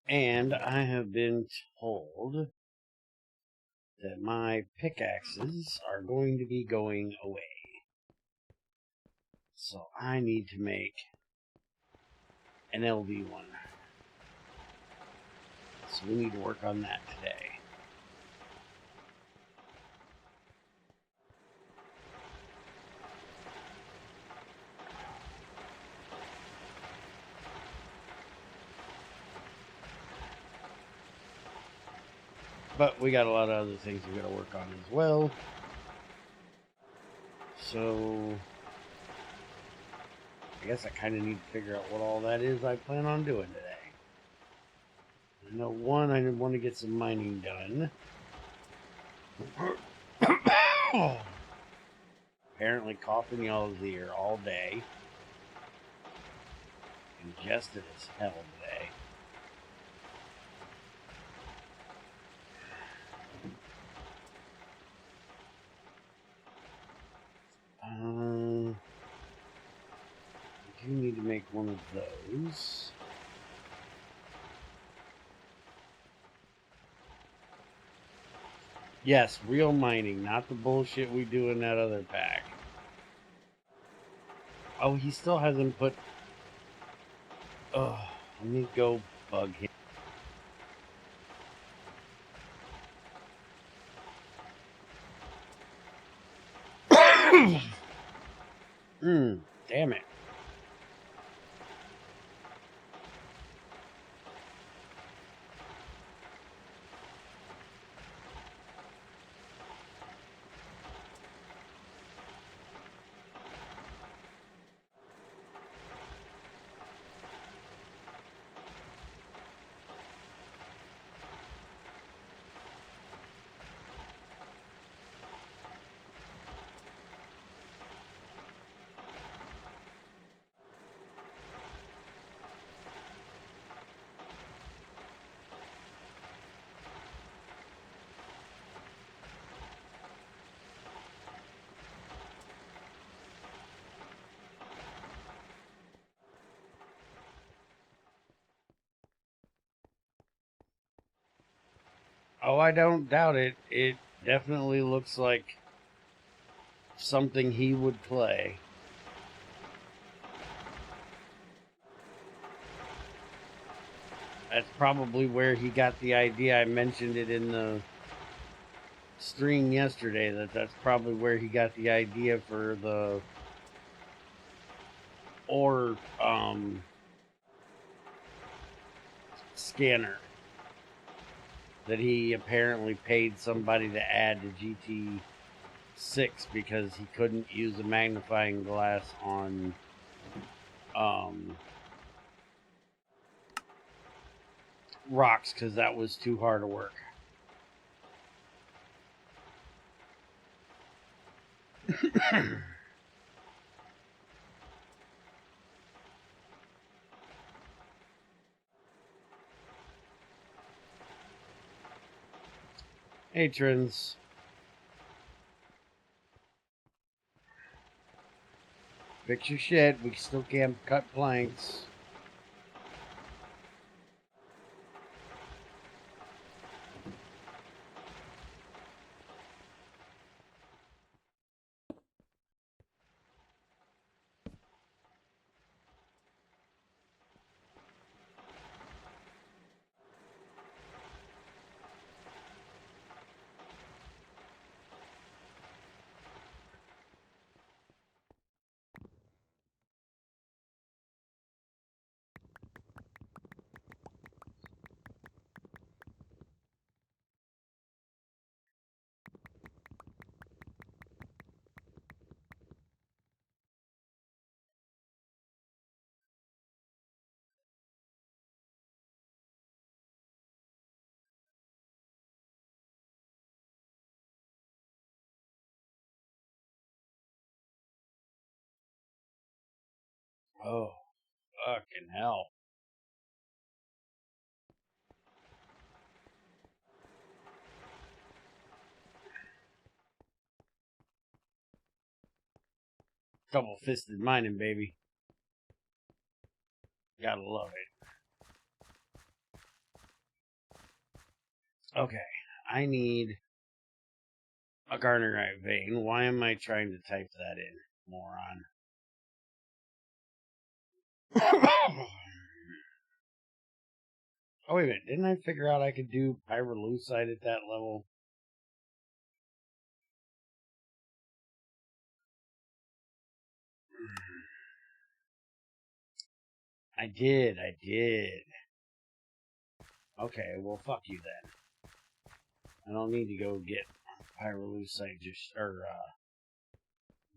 And I have been told that my pickaxes are going to be going away. So I need to make an LD one. So we need to work on that today. But we got a lot of other things we got to work on as well. So I guess I kind of need to figure out what all that is I plan on doing today. I know one, I want to get some mining done. Apparently coughing y'all's ear all day. Congested as hell today. I do need to make one of those. Yes, real mining, not the bullshit we do in that other pack. Oh, he still hasn't put... Oh, let me go bug him. Damn it. Oh, I don't doubt it. It definitely looks like something he would play. That's probably where he got the idea. I mentioned it in the stream yesterday that's probably where he got the idea for the ore scanner that he apparently paid somebody to add to GT6 because he couldn't use a magnifying glass on rocks because that was too hard to work. Hey, Trins. Fix your shit. We still can't cut planks. Oh, fucking hell. Double-fisted mining, baby. Gotta love it. Okay, I need a garnerite vein. Why am I trying to type that in, moron? Oh, wait a minute. Didn't I figure out I could do pyrolusite at that level? I did. Okay, well, fuck you then. I don't need to go get pyrolusite or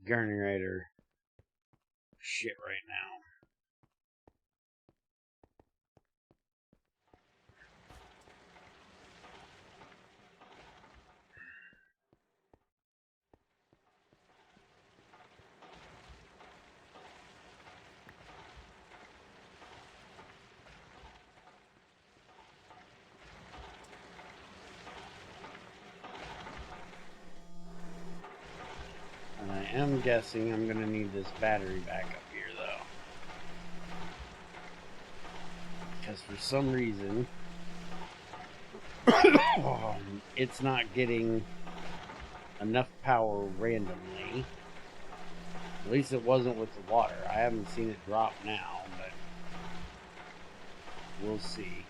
garnerite or shit right now. And I am guessing I'm going to need this battery back up here, though. Because for some reason, it's not getting enough power randomly. At least it wasn't with the water. I haven't seen it drop now, but we'll see.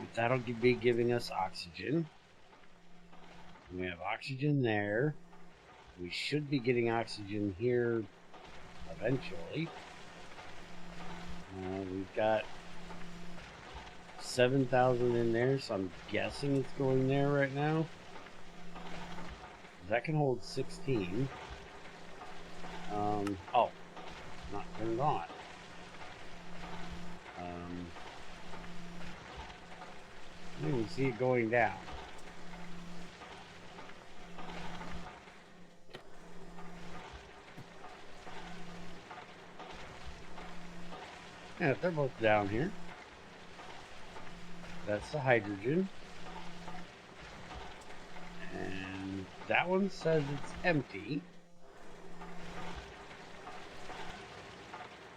But that'll be giving us oxygen. We have oxygen there. We should be getting oxygen here eventually. We've got 7,000 in there, so I'm guessing it's going there right now. That can hold 16. Oh, not turned on. I didn't even see it going down. Yeah, they're both down here. That's the hydrogen. And that one says it's empty.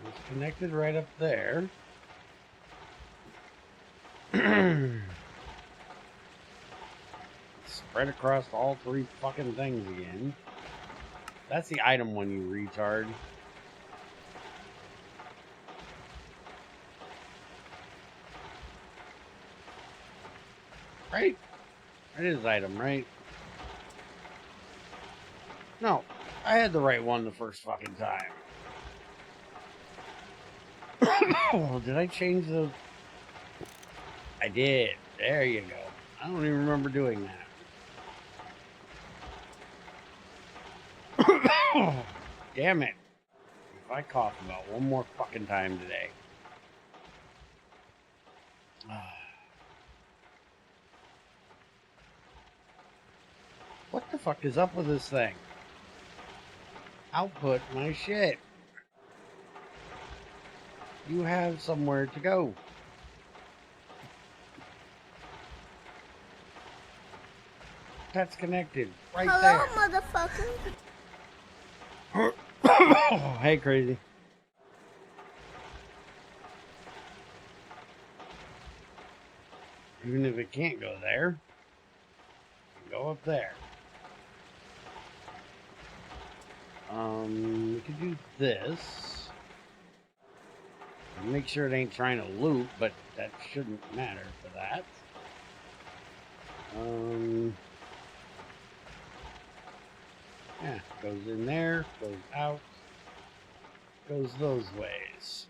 It's connected right up there. Spread across all three fucking things again. That's the item one, you retard. Right? It is item, right? No, I had the right one the first fucking time. Oh, did I change the... I did. There you go. I don't even remember doing that. Damn it. If I cough about one more fucking time today. What the fuck is up with this thing? Output my shit. You have somewhere to go. That's connected right there. Hello, motherfucker. Hey, crazy. Even if it can't go there, it can go up there. We could do this. Make sure it ain't trying to loop, but that shouldn't matter for that. Yeah, goes in there, goes out, goes those ways.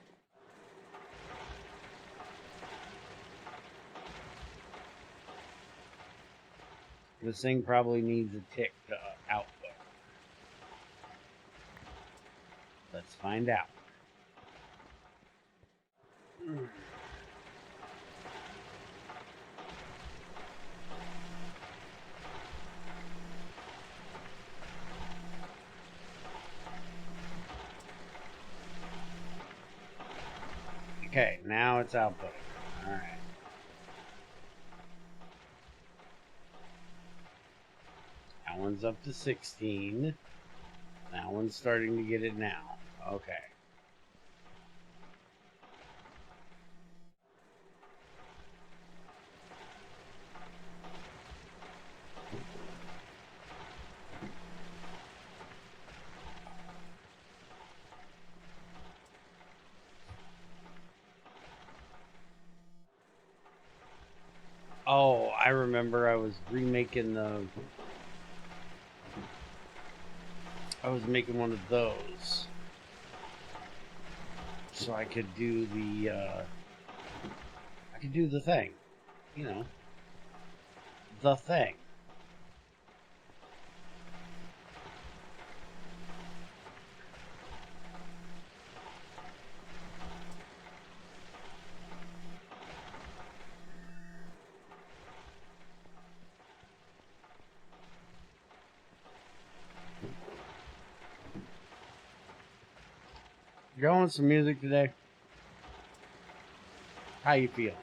This thing probably needs a tick to output. Let's find out. Okay, now it's outputting. Alright. That one's up to 16. That one's starting to get it now. Okay. Oh, I remember I was remaking the... I was making one of those. So I could do the, I could do the thing. You know. The thing. You want some music today? How you feeling?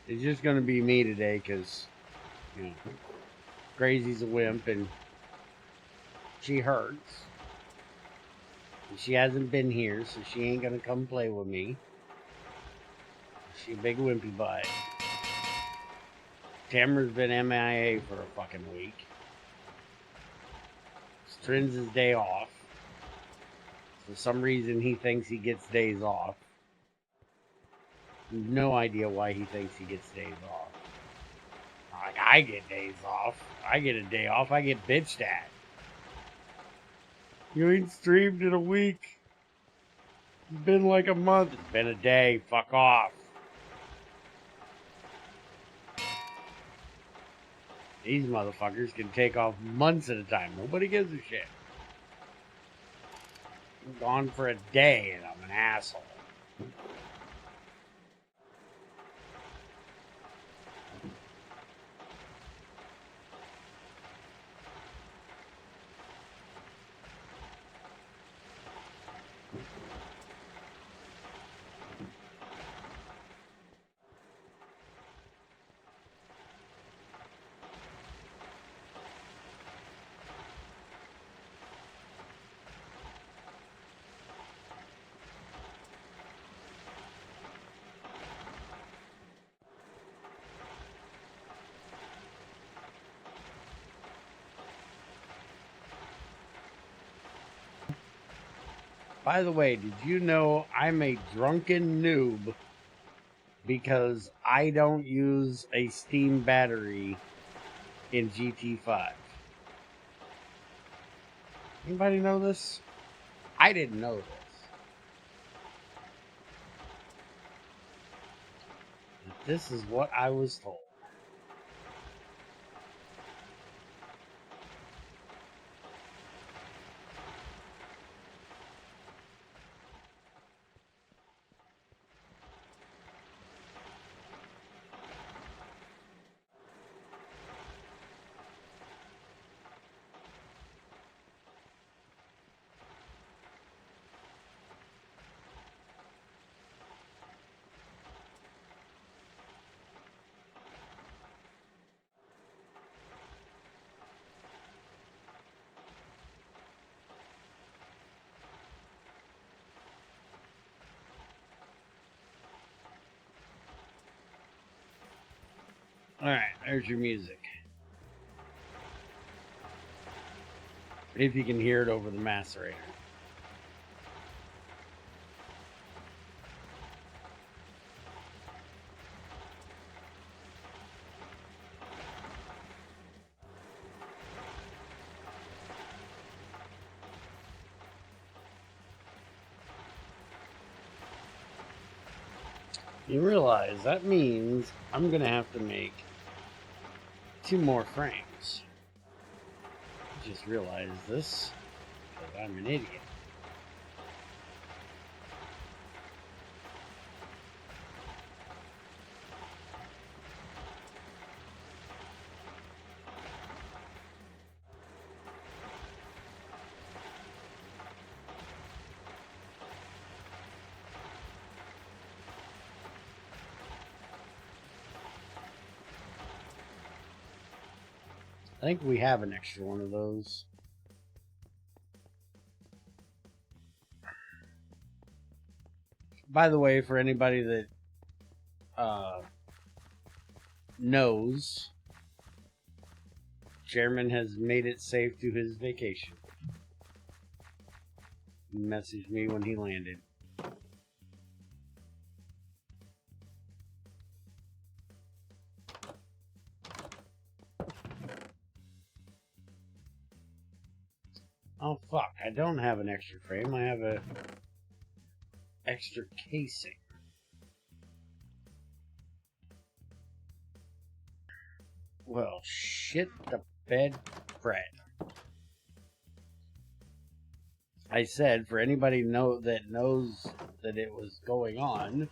It's just gonna be me today, cause you know, Crazy's a wimp and she hurts. And she hasn't been here, so she ain't gonna come play with me. She a big wimpy butt. Tamara's been MIA for a fucking week. It's Trin's day off. For some reason, he thinks he gets days off. No idea why he thinks he gets days off. Like, I get days off. I get a day off. I get bitched at. You ain't streamed in a week. It's been like a month. It's been a day. Fuck off. These motherfuckers can take off months at a time. Nobody gives a shit. I'm gone for a day and I'm an asshole. By the way, did you know I'm a drunken noob because I don't use a Steam battery in GT5? Anybody know this? I didn't know this. But this is what I was told. Alright, there's your music. If you can hear it over the macerator. You realize that means I'm gonna have to make 2 more frames. I just realized this because I'm an idiot. I think we have an extra one of those. By the way, for anybody that knows, Chairman has made it safe to his vacation. He messaged me when he landed. Oh fuck, I don't have an extra frame, I have a extra casing. Well, shit the bed, Fred. I said, for anybody that knows that it was going on,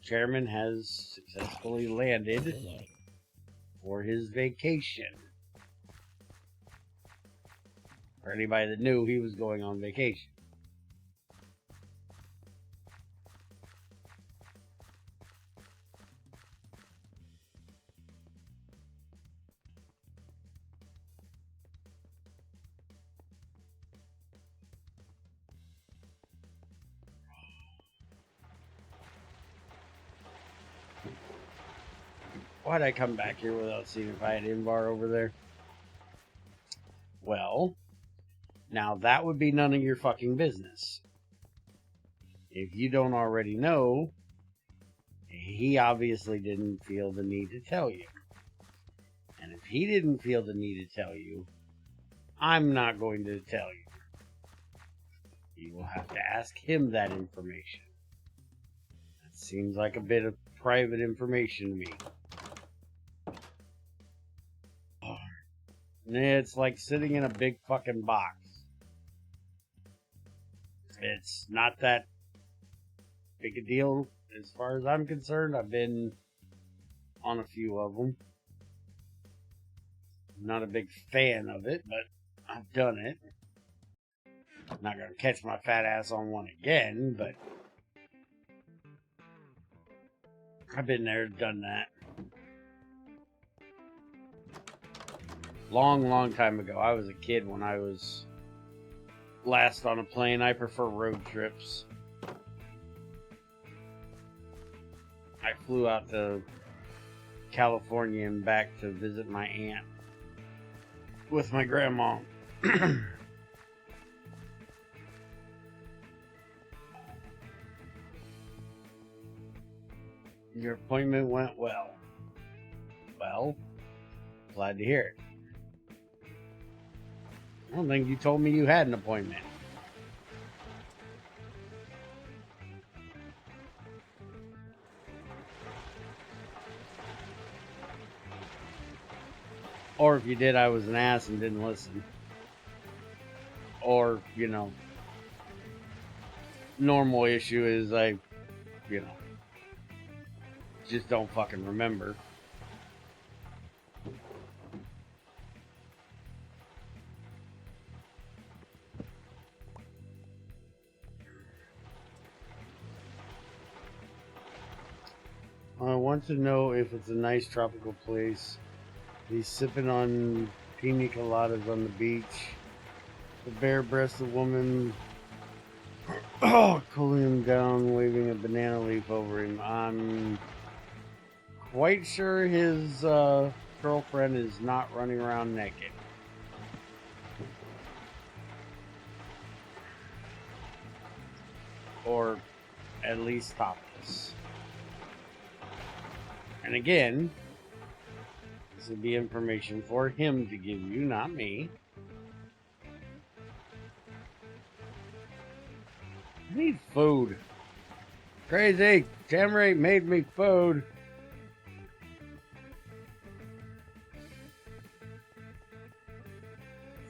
Chairman has successfully landed for his vacation. For anybody that knew he was going on vacation. Why'd I come back here without seeing if I had Invar over there? Well, now that would be none of your fucking business. If you don't already know, he obviously didn't feel the need to tell you. And if he didn't feel the need to tell you, I'm not going to tell you. You will have to ask him that information. That seems like a bit of private information to me. It's like sitting in a big fucking box. It's not that big a deal as far as I'm concerned. I've been on a few of them. I'm not a big fan of it, but I've done it. I'm not going to catch my fat ass on one again, but I've been there, done that. Long time ago. I was a kid when I was last on a plane. I prefer road trips. I flew out to California and back to visit my aunt with my grandma. Your appointment went well. Well, glad to hear it. I don't think you told me you had an appointment. Or if you did, I was an ass and didn't listen. Or, you know, normal issue is I, you know, just don't fucking remember. I want to know if it's a nice tropical place. He's sipping on pina coladas on the beach. The bare-breasted woman cooling him down, waving a banana leaf over him. I'm quite sure his girlfriend is not running around naked. Or at least topless. And again, this would be information for him to give you, not me. I need food. Crazy. Tamray made me food.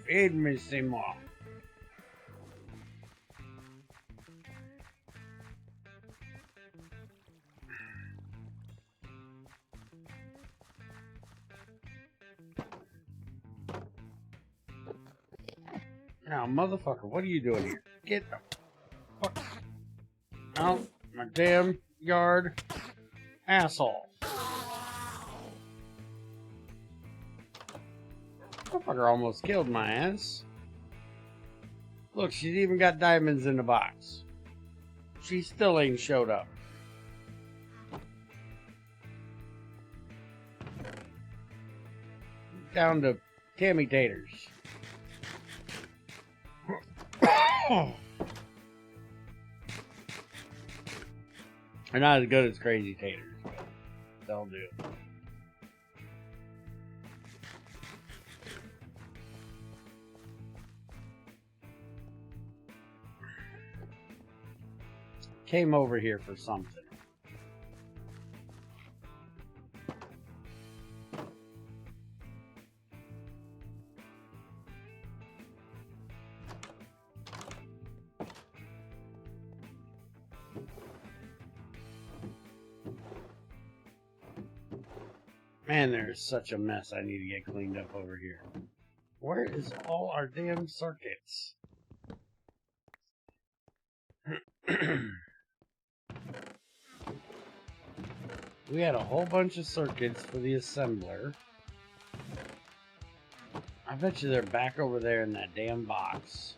Feed me some more. Now, motherfucker, what are you doing here? Get the fuck out my damn yard, asshole. Motherfucker almost killed my ass. Look, she's even got diamonds in the box. She still ain't showed up. Down to Tammy Taters. They're not as good as Crazy Taters, but they'll do. came over here for something. Man, there's such a mess I need to get cleaned up over here. Where is all our damn circuits? We had a whole bunch of circuits for the assembler. I bet you they're back over there in that damn box.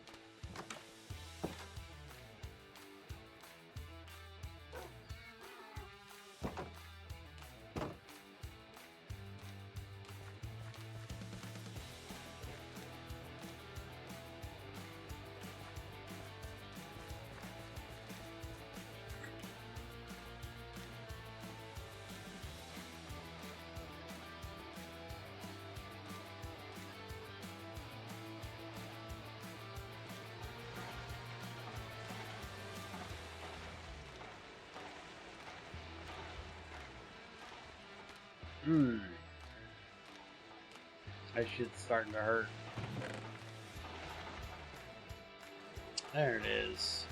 That shit's starting to hurt. There it is.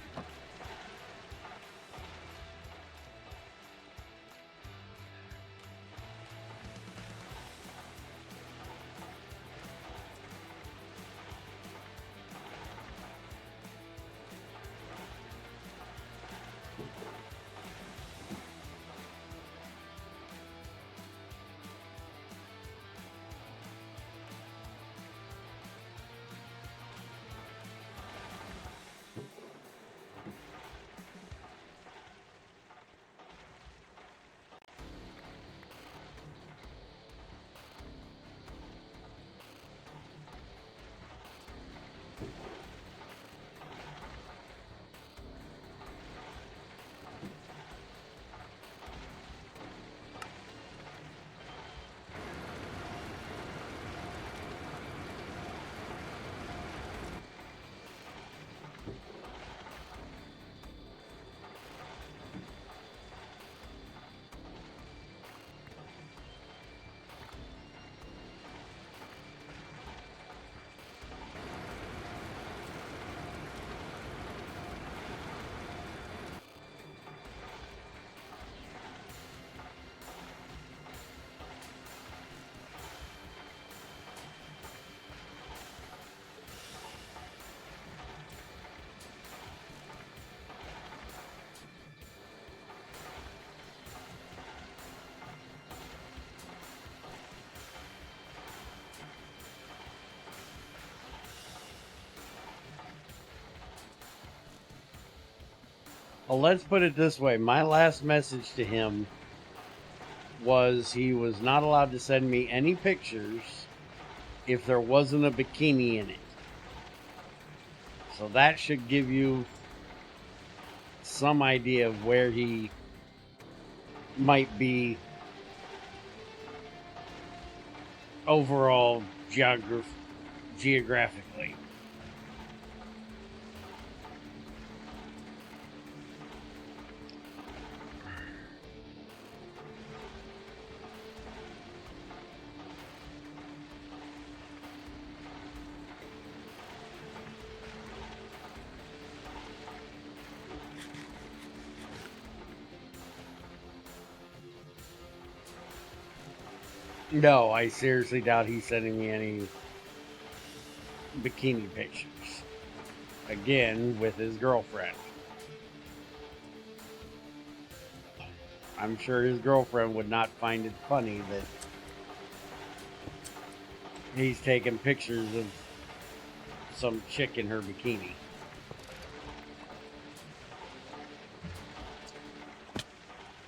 Well, let's put it this way. My last message to him was he was not allowed to send me any pictures if there wasn't a bikini in it. So that should give you some idea of where he might be overall geographically. No, I seriously doubt he's sending me any bikini pictures. Again, with his girlfriend. I'm sure his girlfriend would not find it funny that he's taking pictures of some chick in her bikini.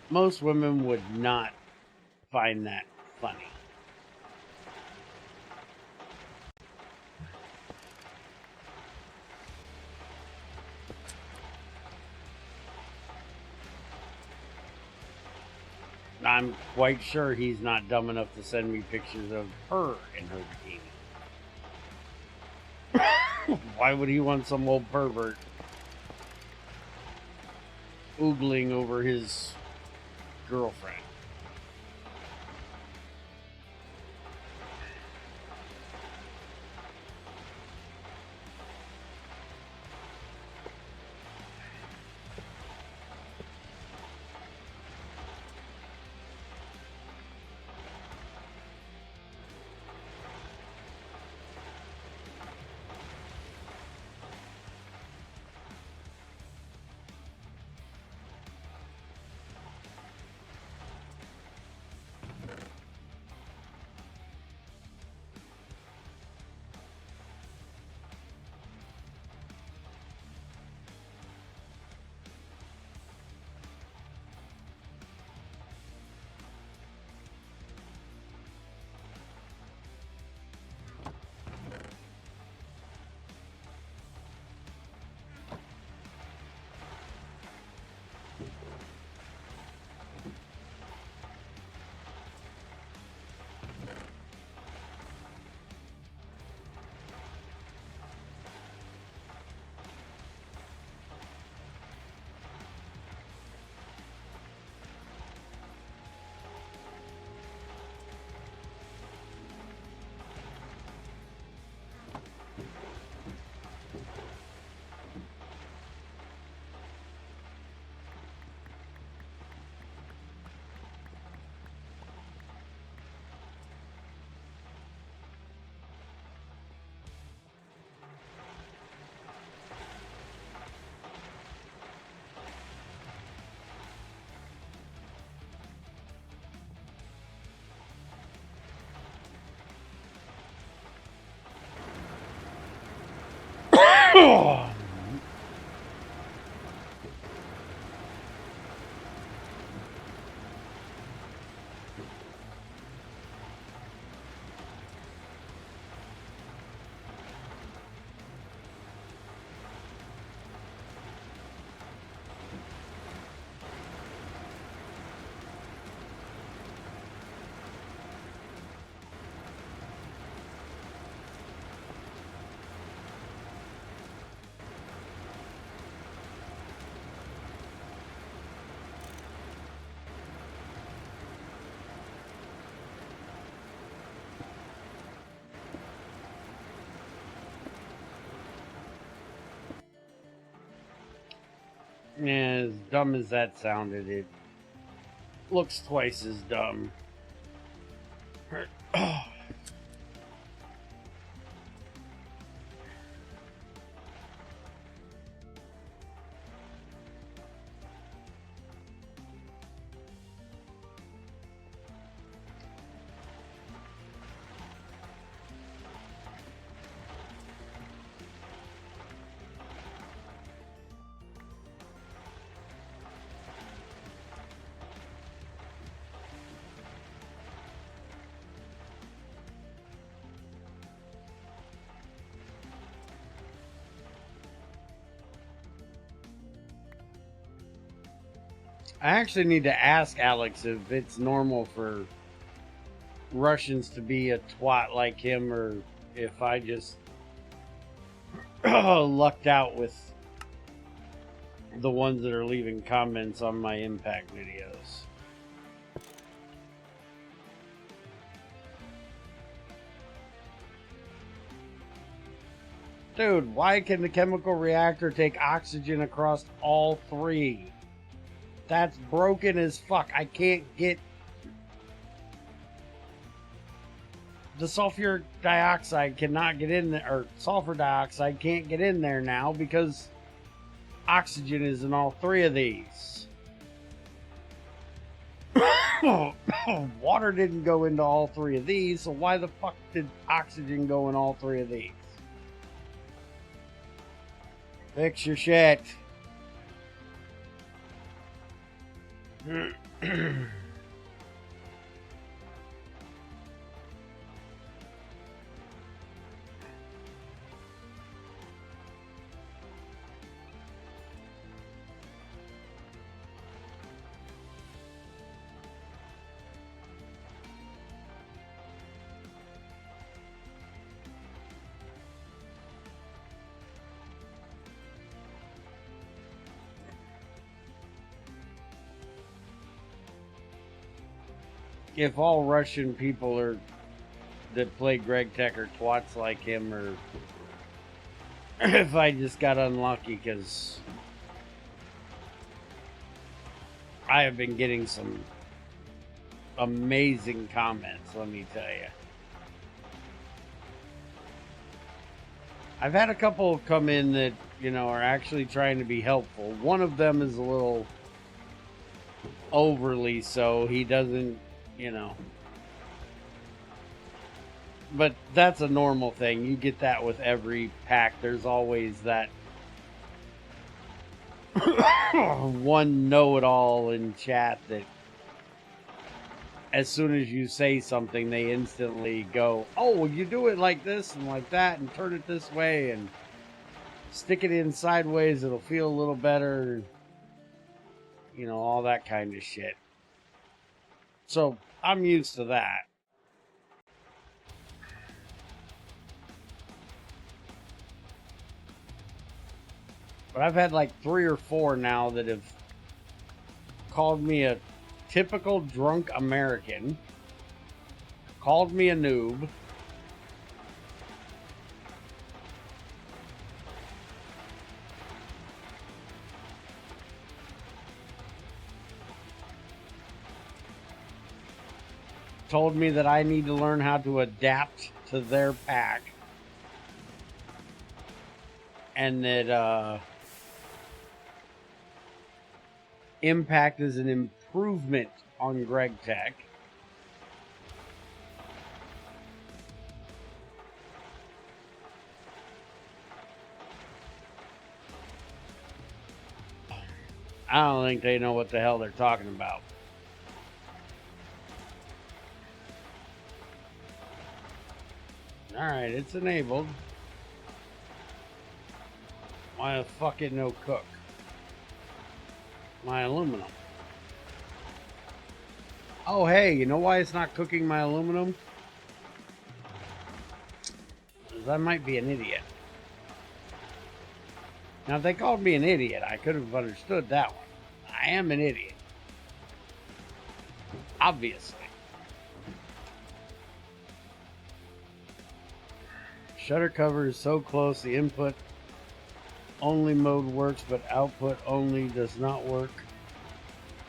Most women would not find that funny. I'm quite sure he's not dumb enough to send me pictures of her in her bikini. Why would he want some old pervert oogling over his girlfriend. As dumb as that sounded, it looks twice as dumb. I actually need to ask Alex if it's normal for Russians to be a twat like him, or if I just lucked out with the ones that are leaving comments on my impact videos. Dude, why can the chemical reactor take oxygen across all three? That's broken as fuck. I can't get... The sulfuric dioxide cannot get in there, or sulfur dioxide can't get in there now because oxygen is in all three of these. Water didn't go into all three of these, so why the fuck did oxygen go in all three of these? Fix your shit. if all Russian people are that play GregTech are twats like him, or if I just got unlucky, because I have been getting some amazing comments, let me tell you. I've had a couple come in that, you know, are actually trying to be helpful. One of them is a little overly so. He doesn't, you know. But that's a normal thing. You get that with every pack. There's always that one know-it-all in chat that as soon as you say something, they instantly go, oh, well, you do it like this and like that and turn it this way and stick it in sideways. It'll feel a little better. You know, all that kind of shit. So I'm used to that. But I've had like 3 or 4 now that have called me a typical drunk American, called me a noob, told me that I need to learn how to adapt to their pack, and that Impact is an improvement on GregTech. I don't think they know what the hell they're talking about. Alright, it's enabled. Why the fuck it no cook? My aluminum. Oh, hey, you know why it's not cooking my aluminum? Because I might be an idiot. Now, if they called me an idiot, I could have understood that one. I am an idiot. Obviously. Shutter cover is so close, the input only mode works, but output only does not work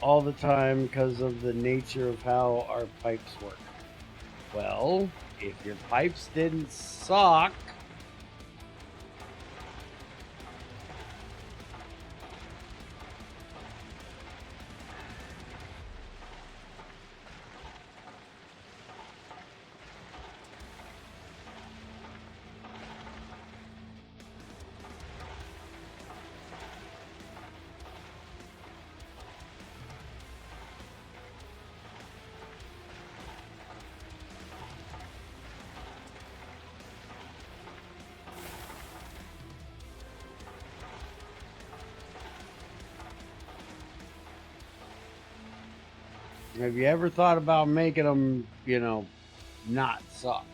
all the time because of the nature of how our pipes work. Well, if your pipes didn't suck, have you ever thought about making them, you know, not suck?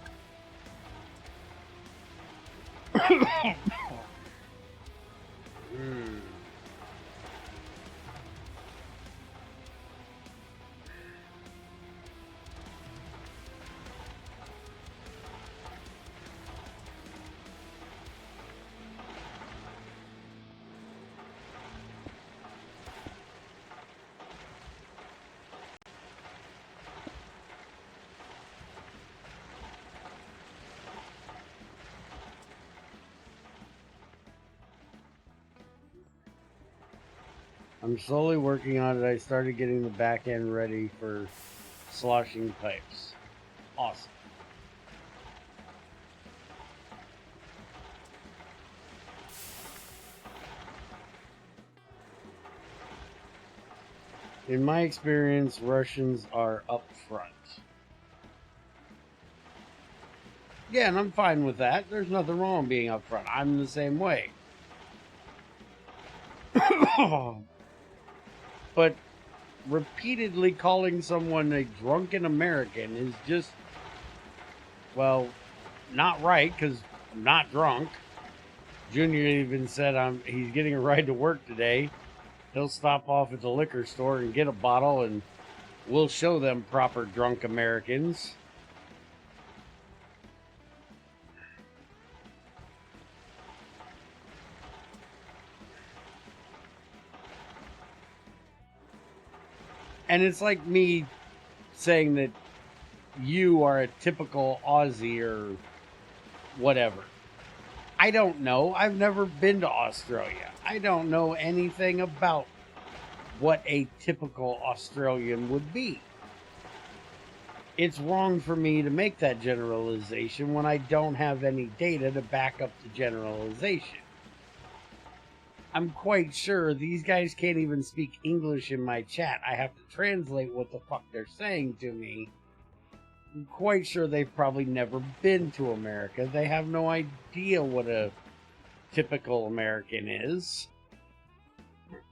I'm slowly working on it. I started getting the back end ready for sloshing pipes. Awesome. In my experience, Russians are upfront. Yeah, and I'm fine with that. There's nothing wrong with being upfront. I'm the same way. But repeatedly calling someone a drunken American is just, well, not right, because I'm not drunk. Junior even said he's getting a ride to work today. He'll stop off at the liquor store and get a bottle and We'll show them proper drunk Americans. And it's like me saying that you are a typical Aussie or whatever. I don't know. I've never been to Australia. I don't know anything about what a typical Australian would be. It's wrong for me to make that generalization when I don't have any data to back up the generalization. I'm quite sure these guys can't even speak English in my chat. I have to translate what the fuck they're saying to me. I'm quite sure they've probably never been to America. They have no idea what a typical American is.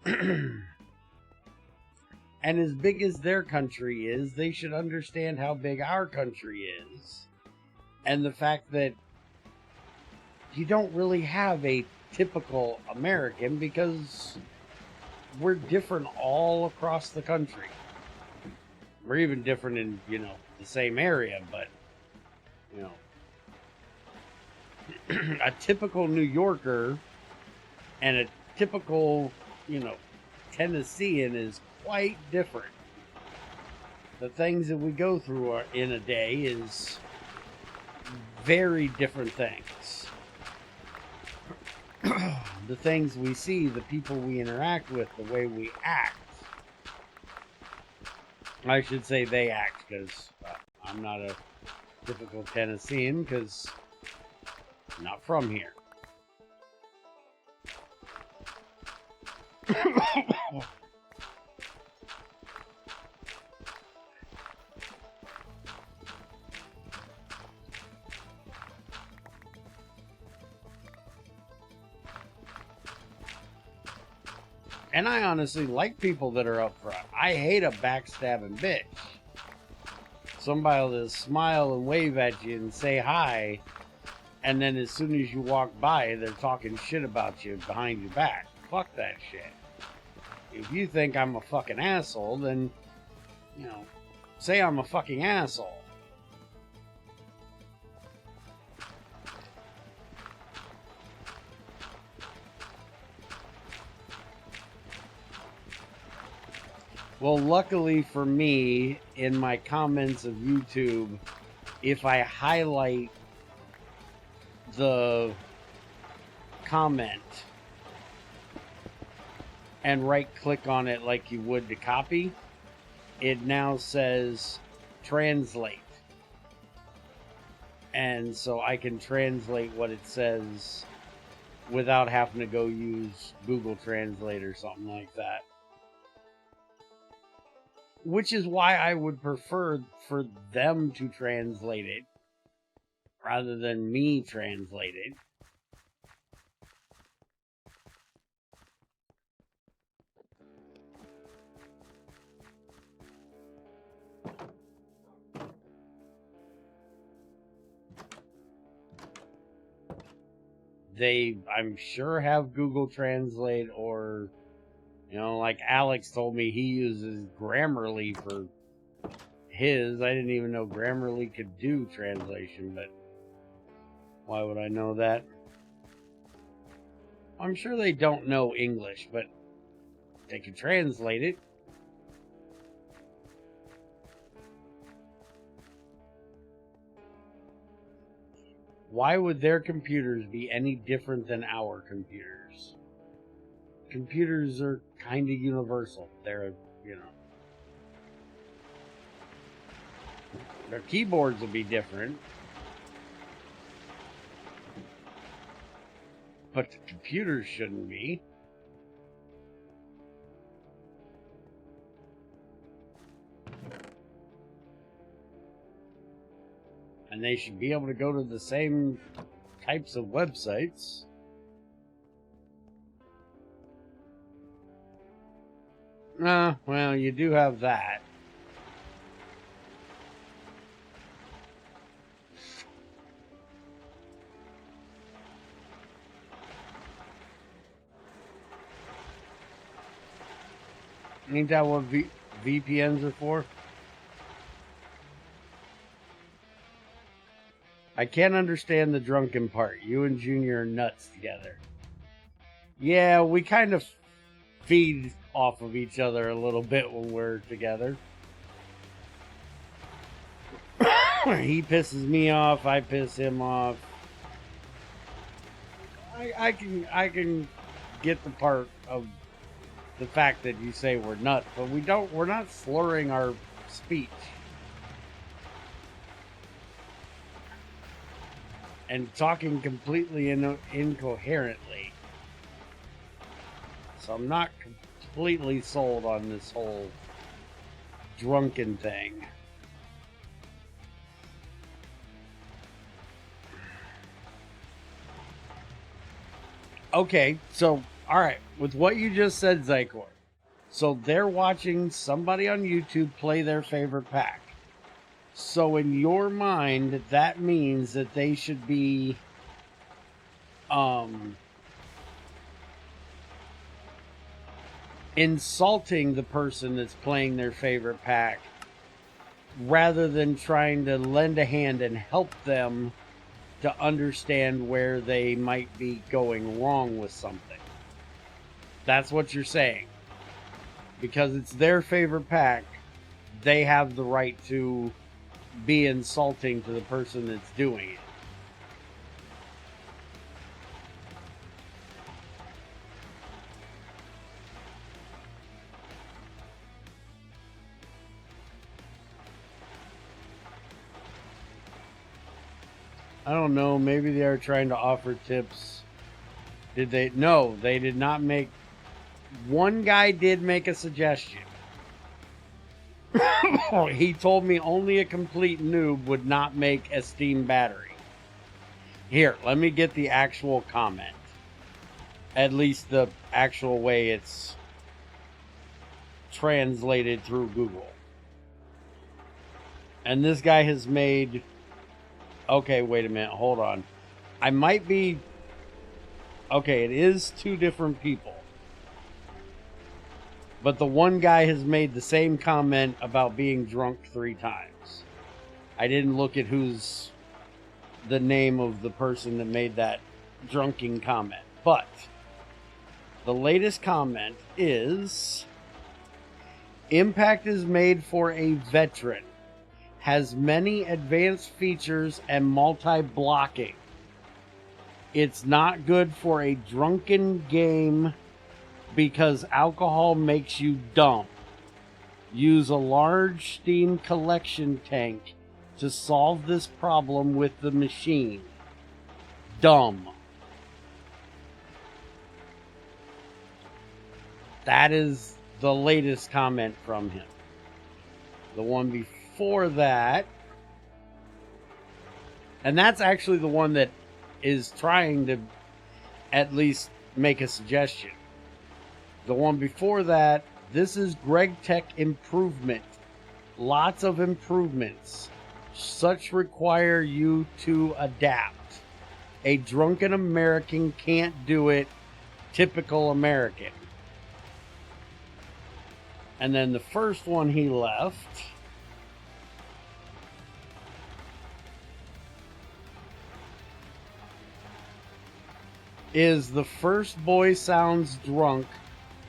And as big as their country is, they should understand how big our country is. And the fact that you don't really have a typical American because we're different all across the country. We're even different in, the same area, but, a typical New Yorker and a typical, Tennessean is quite different. The things that we go through in a day is very different things. The things we see, the people we interact with, the way we act. I should say they act, because I'm not a typical Tennessean, because I'm not from here. And I honestly like people that are up front. I hate a backstabbing bitch. Somebody will just smile and wave at you and say hi, and then as soon as you walk by, they're talking shit about you behind your back. Fuck that shit. If you think I'm a fucking asshole, then, say I'm a fucking asshole. Well, luckily for me, in my comments of YouTube, if I highlight the comment and right-click on it like you would to copy, it now says translate. And so I can translate what it says without having to go use Google Translate or something like that. Which is why I would prefer for them to translate it rather than me translate it. They, I'm sure, have Google Translate, or, like Alex told me he uses Grammarly for his. I didn't even know Grammarly could do translation, but why would I know that? I'm sure they don't know English, but they can translate it. Why would their computers be any different than our computers? Computers are kind of universal. They're, their keyboards will be different, but the computers shouldn't be. And they should be able to go to the same types of websites. Well, you do have that. Ain't that what VPNs are for? I can't understand the drunken part. You and Junior are nuts together. Yeah, we kind of feed off of each other a little bit when we're together. He pisses me off, I piss him off. I can get the part of the fact that you say we're nuts, but we're not slurring our speech and talking completely incoherently. So I'm not completely sold on this whole drunken thing. Okay, so, alright, with what you just said, Zycor, so they're watching somebody on YouTube play their favorite pack. So in your mind, that means that they should be, insulting the person that's playing their favorite pack, rather than trying to lend a hand and help them to understand where they might be going wrong with something. That's what you're saying. Because it's their favorite pack, they have the right to be insulting to the person that's doing it. I don't know, maybe they are trying to offer tips. Did they? No, they did not make... One guy did make a suggestion. He told me only a complete noob would not make a steam battery. Here, let me get the actual comment. At least the actual way it's translated through Google. And this guy has made... Okay, wait a minute. Hold on. I might be... Okay, it is two different people. But the one guy has made the same comment about being drunk 3 times. I didn't look at who's the name of the person that made that drunken comment. But the latest comment is... Impact is made for a veteran. Has many advanced features and multi-blocking. It's not good for a drunken game because alcohol makes you dumb. Use a large steam collection tank to solve this problem with the machine. Dumb. That is the latest comment from him. The one before that, and that's actually the one that is trying to at least make a suggestion. The one before that, this is GregTech improvement. Lots of improvements. Such require you to adapt. A drunken American can't do it. Typical American. And then the first one he left is the first boy sounds drunk.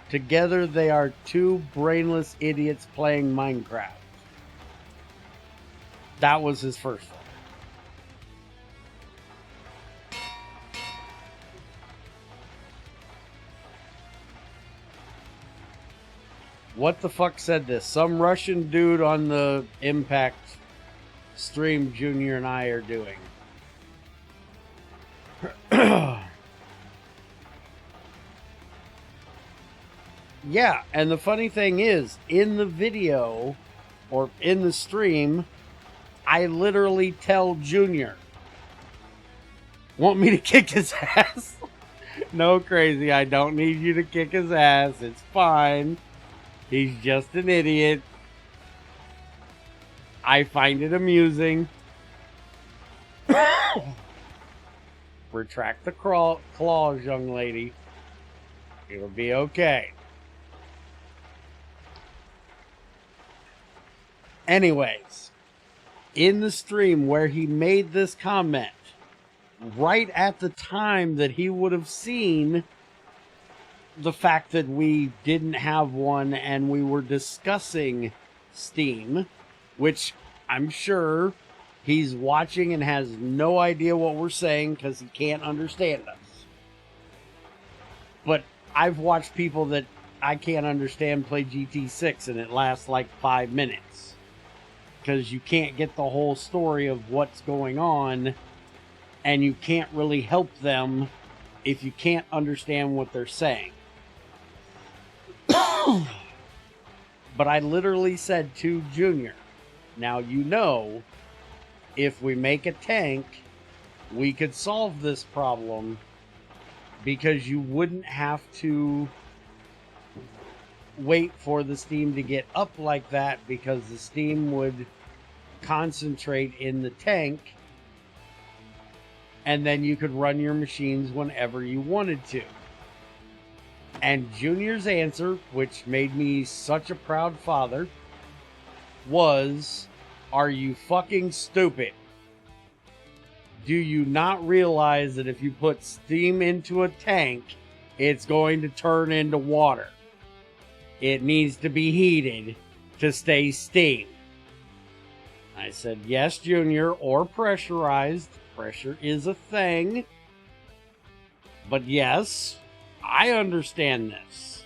Together they are 2 brainless idiots playing Minecraft. That was his first one. What the fuck said this? Some Russian dude on the Impact stream Junior and I are doing. Yeah, and the funny thing is, in the video, or in the stream, I literally tell Junior, want me to kick his ass? No, crazy, I don't need you to kick his ass, it's fine. He's just an idiot. I find it amusing. Retract the claws, young lady. It'll be okay. Anyways, in the stream where he made this comment, right at the time that he would have seen the fact that we didn't have one and we were discussing Steam, which I'm sure he's watching and has no idea what we're saying because he can't understand us. But I've watched people that I can't understand play GT6 and it lasts like 5 minutes because you can't get the whole story of what's going on and you can't really help them if you can't understand what they're saying. But I literally said to Junior, now you know, if we make a tank, we could solve this problem because you wouldn't have to wait for the steam to get up like that because the steam would concentrate in the tank and then you could run your machines whenever you wanted to. And Junior's answer, which made me such a proud father, was, are you fucking stupid? Do you not realize that if you put steam into a tank, it's going to turn into water? It needs to be heated to stay steam. I said, yes, Junior, or pressurized. Pressure is a thing. But yes, I understand this.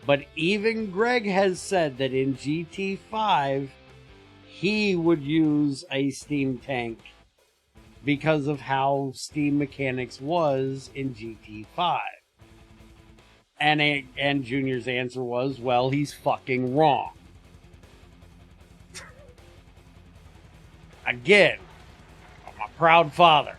But even Greg has said that in GT5, he would use a steam tank because of how steam mechanics was in GT5. And Junior's answer was, well, he's fucking wrong. Again, I'm a proud father.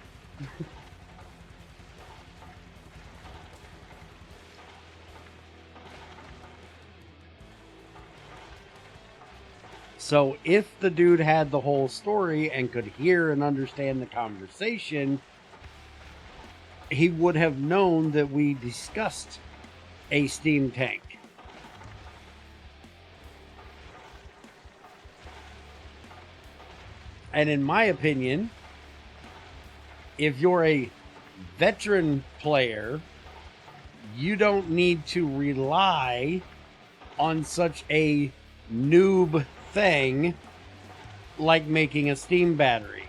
So if the dude had the whole story and could hear and understand the conversation, he would have known that we discussed a steam tank. And in my opinion, if you're a veteran player, you don't need to rely on such a noob thing like making a steam battery.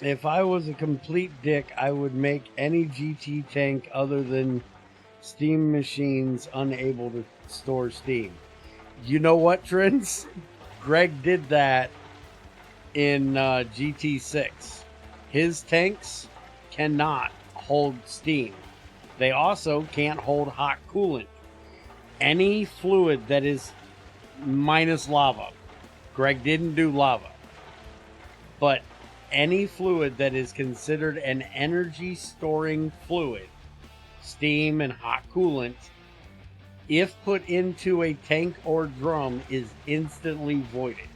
If I was a complete dick, I would make any GT tank other than steam machines unable to store steam. You know what, Trins? Greg did that in GT6. His tanks cannot hold steam. They also can't hold hot coolant. Any fluid that is minus lava. Greg didn't do lava. But any fluid that is considered an energy storing fluid, steam and hot coolant, if put into a tank or drum, is instantly voided.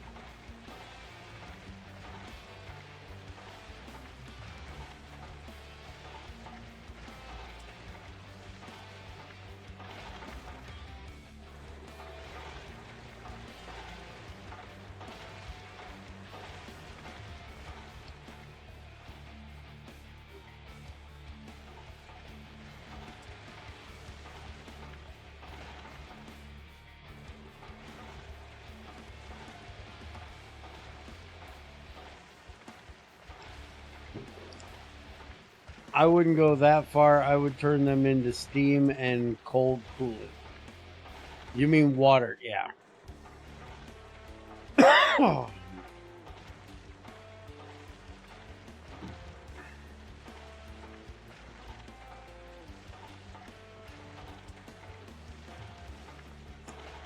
I wouldn't go that far. I would turn them into steam and cold coolant. You mean water? Yeah.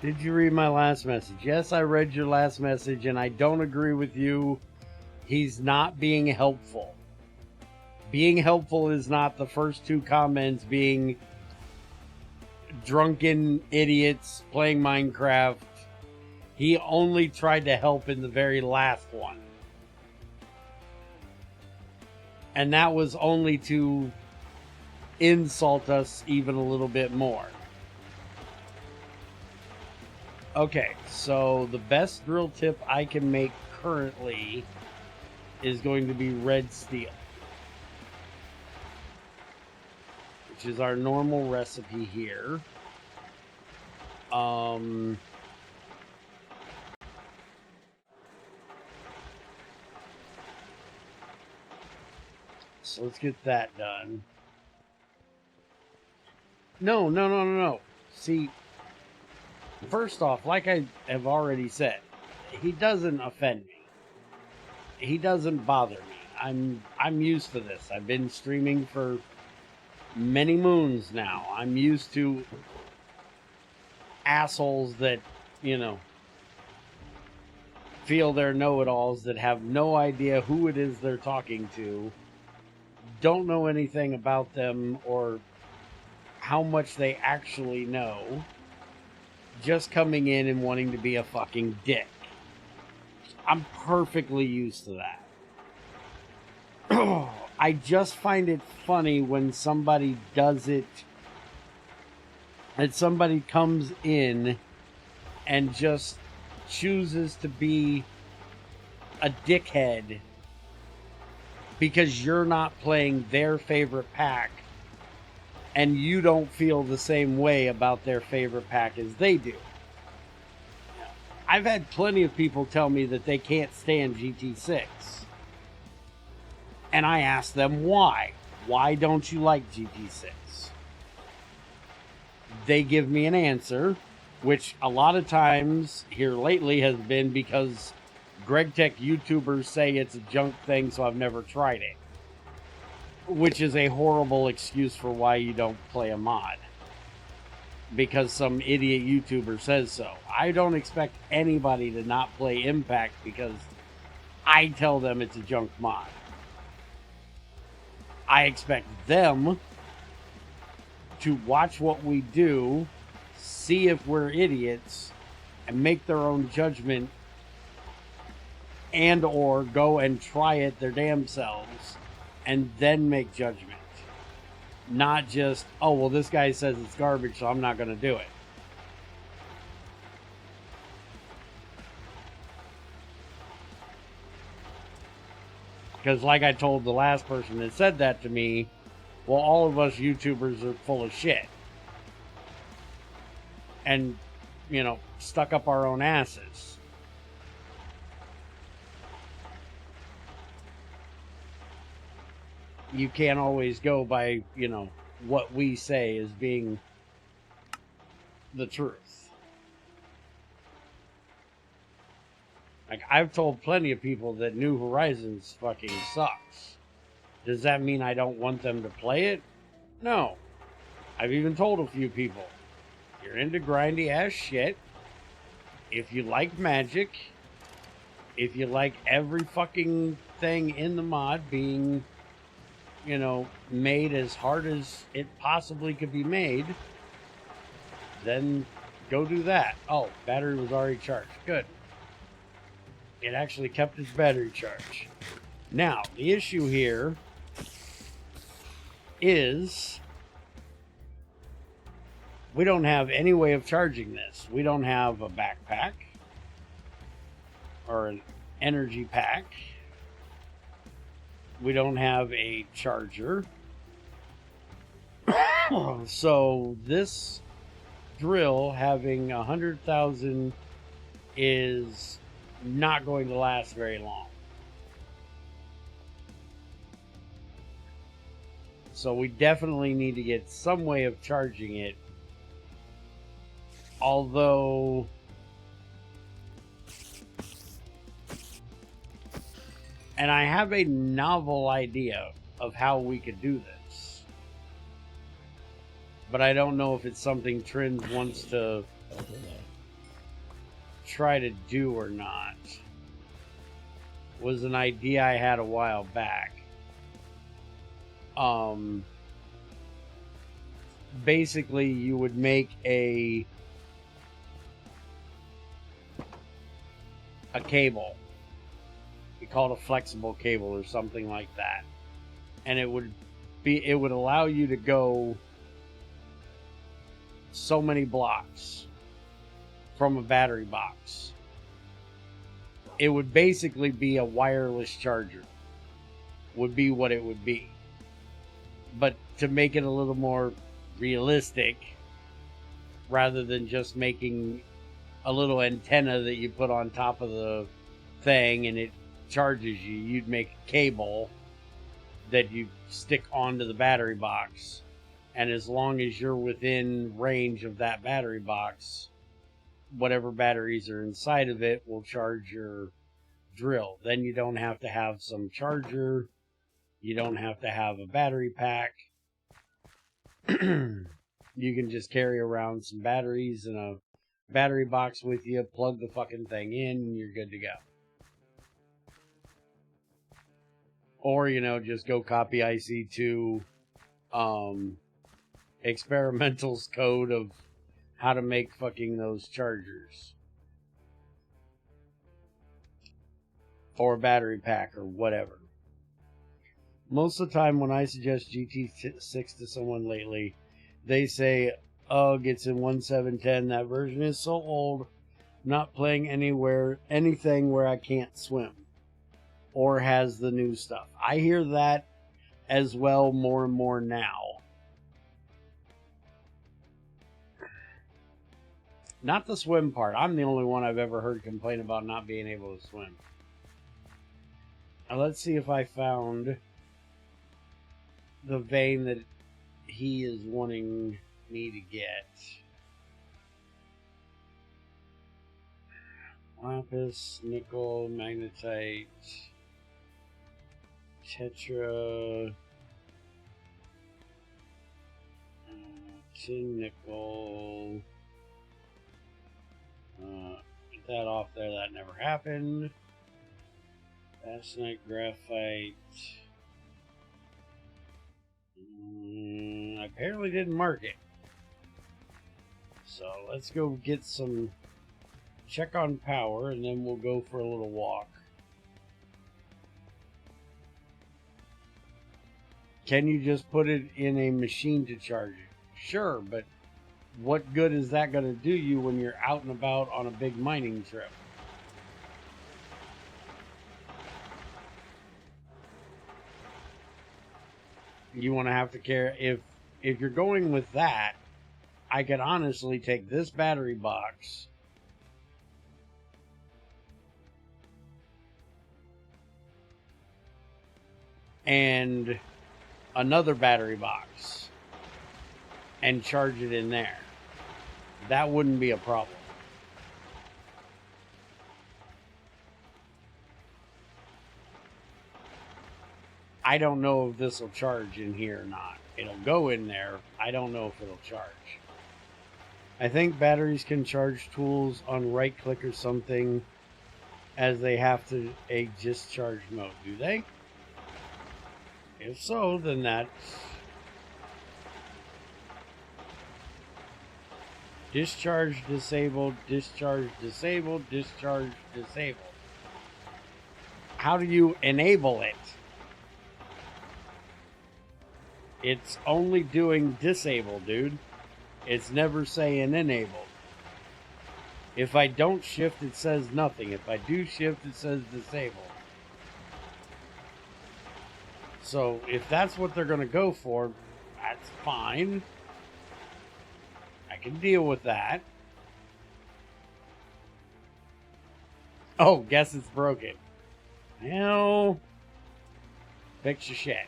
Did you read my last message? Yes, I read your last message, and I don't agree with you. He's not being helpful. Being helpful is not the first two comments being drunken idiots playing Minecraft. He only tried to help in the very last one. And that was only to insult us even a little bit more. Okay, so the best drill tip I can make currently is going to be red steel, which is our normal recipe here. So let's get that done. No. See, first off, like I have already said, he doesn't offend me. He doesn't bother me. I'm used to this. I've been streaming for many moons now. I'm used to assholes that, you know, feel they're know-it-alls, that have no idea who it is they're talking to, don't know anything about them or how much they actually know, just coming in and wanting to be a fucking dick. I'm perfectly used to that. I just find it funny when somebody does it, and somebody comes in and just chooses to be a dickhead because you're not playing their favorite pack and you don't feel the same way about their favorite pack as they do. I've had plenty of people tell me that they can't stand GT6. And I ask them why. Why don't you like GT6? They give me an answer, which a lot of times here lately has been because GregTech YouTubers say it's a junk thing, so I've never tried it. Which is a horrible excuse for why you don't play a mod. Because some idiot YouTuber says so. I don't expect anybody to not play Impact because I tell them it's a junk mod. I expect them to watch what we do, see if we're idiots, and make their own judgment, and or go and try it their damn selves and then make judgment. Not just, oh, well, this guy says it's garbage, so I'm not going to do it. Because like I told the last person that said that to me, well, all of us YouTubers are full of shit. And, you know, stuck up our own asses. You can't always go by, you know, what we say as being the truth. Like, I've told plenty of people that New Horizons fucking sucks. Does that mean I don't want them to play it? No. I've even told a few people, you're into grindy ass shit. If you like magic, if you like every fucking thing in the mod being, you know, made as hard as it possibly could be made, then go do that. Oh, battery was already charged. Good. It actually kept its battery charge. Now, the issue here is we don't have any way of charging this. We don't have a backpack or an energy pack. We don't have a charger. So this drill having 100,000 is not going to last very long. So we definitely need to get some way of charging it. Although and I have a novel idea of how we could do this. But I don't know if it's something Trend wants to try to do or not. It was an idea I had a while back. basically you would make a cable. You call it a flexible cable or something like that. And it would allow you to go so many blocks from a battery box. It would basically be a wireless charger, would be what it would be. But to make it a little more realistic, rather than just making a little antenna that you put on top of the thing and it charges you, you'd make a cable that you stick onto the battery box, and as long as you're within range of that battery box, whatever batteries are inside of it will charge your drill. Then you don't have to have some charger, you don't have to have a battery pack. You can just carry around some batteries and a battery box with you, plug the fucking thing in, and you're good to go. Or, just go copy IC2 Experimental's code of how to make fucking those chargers. Or a battery pack or whatever. Most of the time when I suggest GT6 to someone lately, they say, ugh, it's in 1.7.10. That version is so old. Not playing anything where I can't swim. Or has the new stuff. I hear that as well more and more now. Not the swim part. I'm the only one I've ever heard complain about not being able to swim. Now let's see if I found the vein that he is wanting me to get. Lapis, nickel, magnetite, tetra, tin, nickel. Get that off there. That never happened. Basanite, graphite. I apparently didn't mark it. So let's go get some. Check on power, and then we'll go for a little walk. Can you just put it in a machine to charge it? Sure, but what good is that going to do you when you're out and about on a big mining trip? You want to have to carry... If you're going with that, I could honestly take this battery box... and another battery box and charge it in there. That wouldn't be a problem. I don't know if this will charge in here or not. It'll go in there. I don't know if it'll charge. I think batteries can charge tools on right click or something as they have to a discharge mode. Do they? If so, then that's discharge disabled, discharge disabled, discharge disabled. How do you enable it? It's only doing disable, dude. It's never saying enable. If I don't shift, it says nothing. If I do shift, it says disable. So, if that's what they're going to go for, that's fine. I can deal with that. Oh, guess it's broken. Well, fix your shit.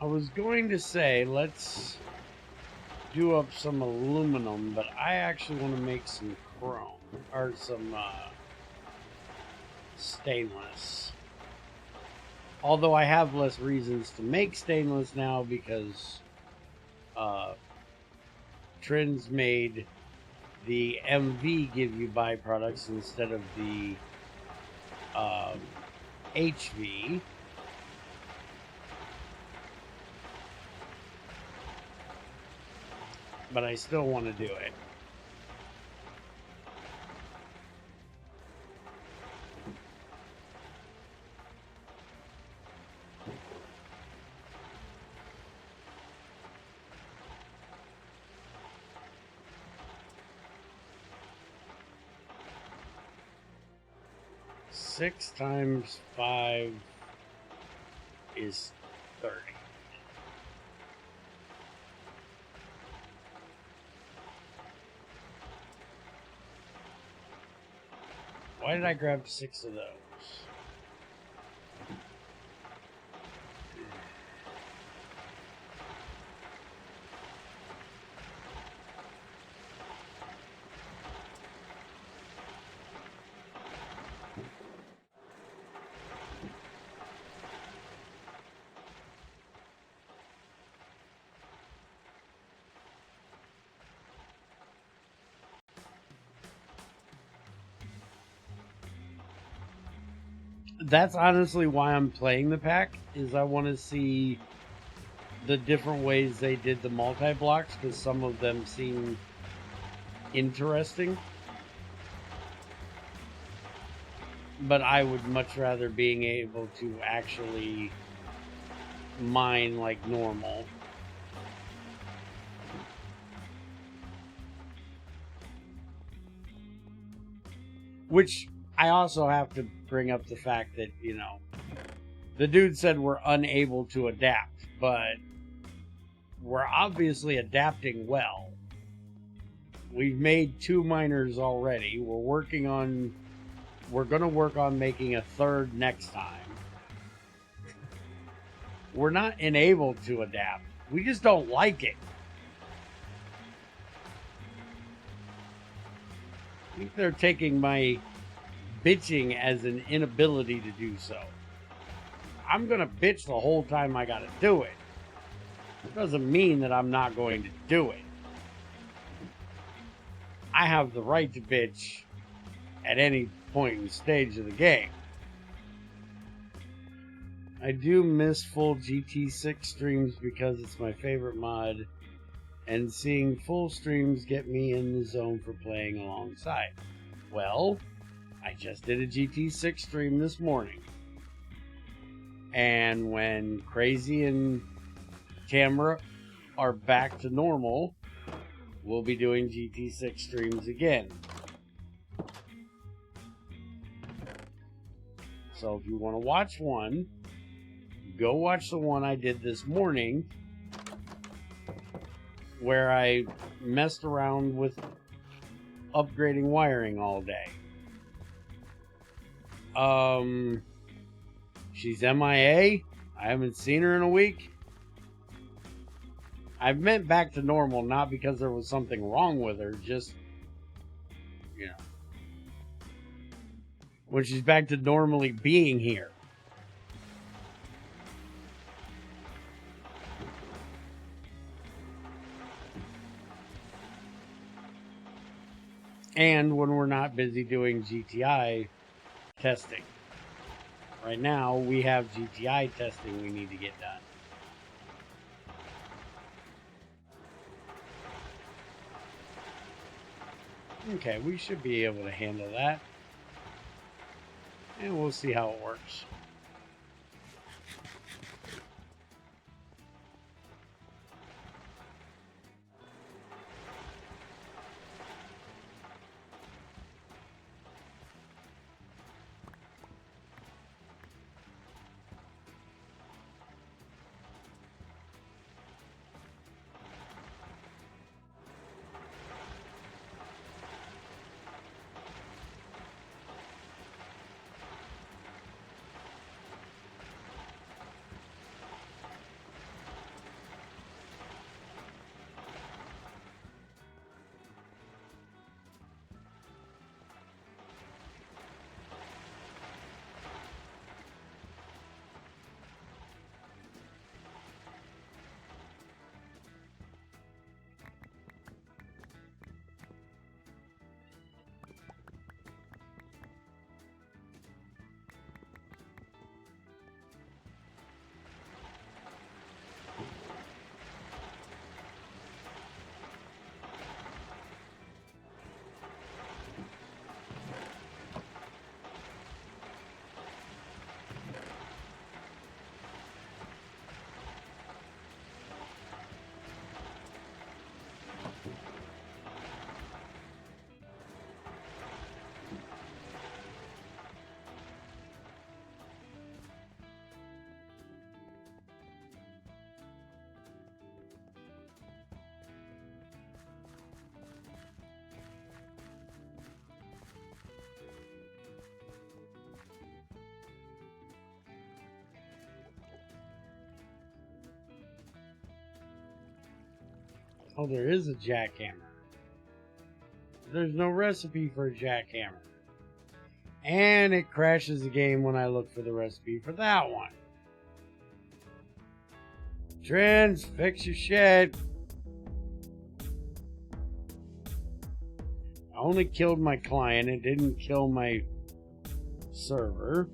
I was going to say, let's do up some aluminum, but I actually want to make some chrome, or some stainless. Although I have less reasons to make stainless now because Trends made the MV give you byproducts instead of the HV. But I still want to do it. Six times 5 is 30. Why did I grab 6 of those? That's honestly why I'm playing the pack, is I want to see the different ways they did the multi-blocks, because some of them seem interesting. But I would much rather being able to actually mine like normal. Which I also have to bring up the fact that, you know, the dude said we're unable to adapt, but we're obviously adapting well. We've made 2 miners already. We're going to work on making a 3rd next time. We're not unable to adapt. We just don't like it. I think they're taking my bitching as an inability to do so. I'm going to bitch the whole time I got to do it. It doesn't mean that I'm not going to do it. I have the right to bitch at any point in the stage of the game. I do miss full GT6 streams because it's my favorite mod, and seeing full streams get me in the zone for playing alongside. Well, I just did a GT6 stream this morning. And when Crazy and Tamara are back to normal, we'll be doing GT6 streams again. So if you want to watch one, go watch the one I did this morning, where I messed around with upgrading wiring all day. She's MIA. I haven't seen her in a week. I've meant back to normal, not because there was something wrong with her, just, you know, when she's back to normally being here. And when we're not busy doing GTI testing. Right now, we have GTI testing we need to get done. Okay, we should be able to handle that. And we'll see how it works. Oh, there is a jackhammer. There's no recipe for a jackhammer. And it crashes the game when I look for the recipe for that one. Trends, fix your shit. I only killed my client. It didn't kill my server.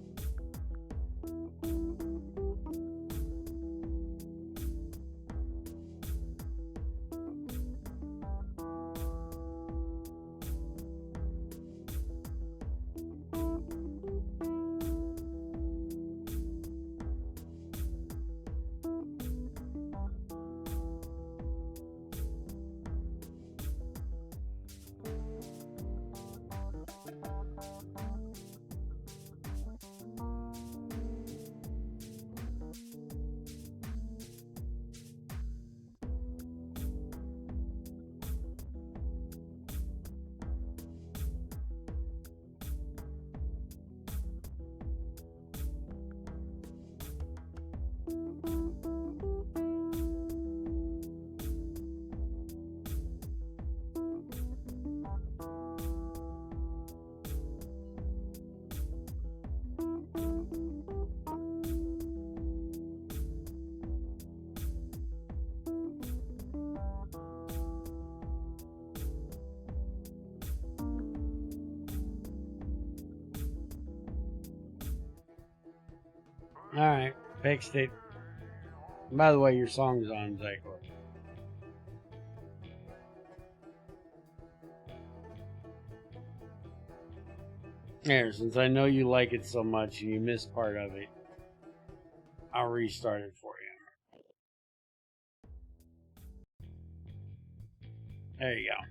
Alright, fixed it. And by the way, your song's on, Zyko. There, since I know you like it so much and you missed part of it, I'll restart it for you. There you go.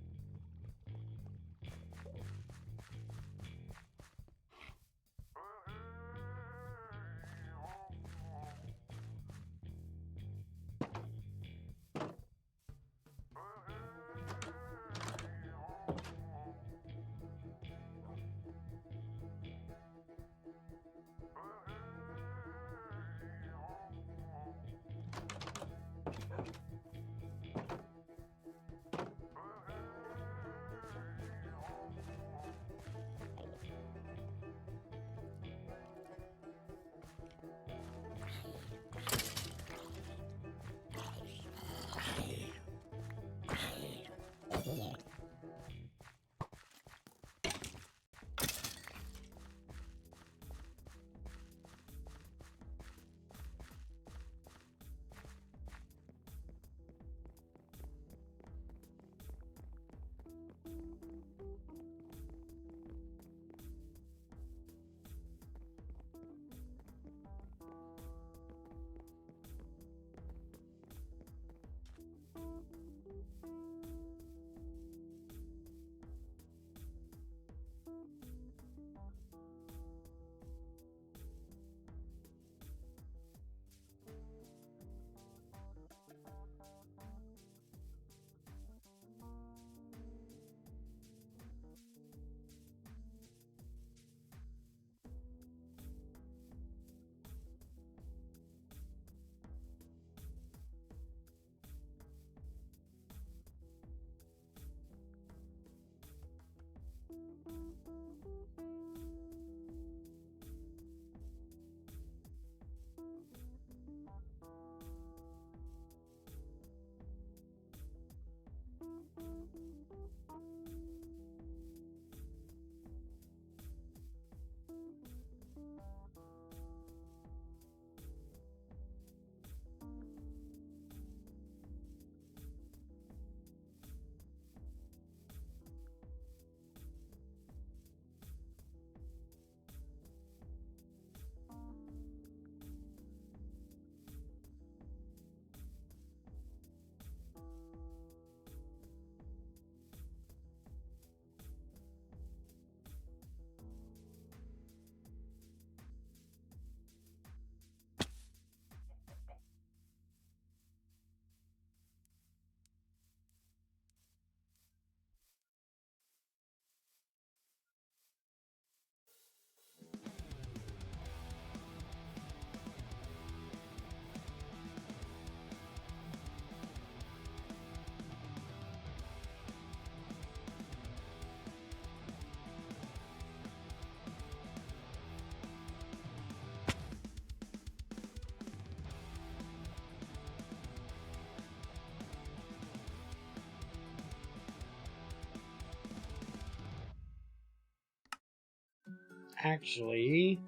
Actually,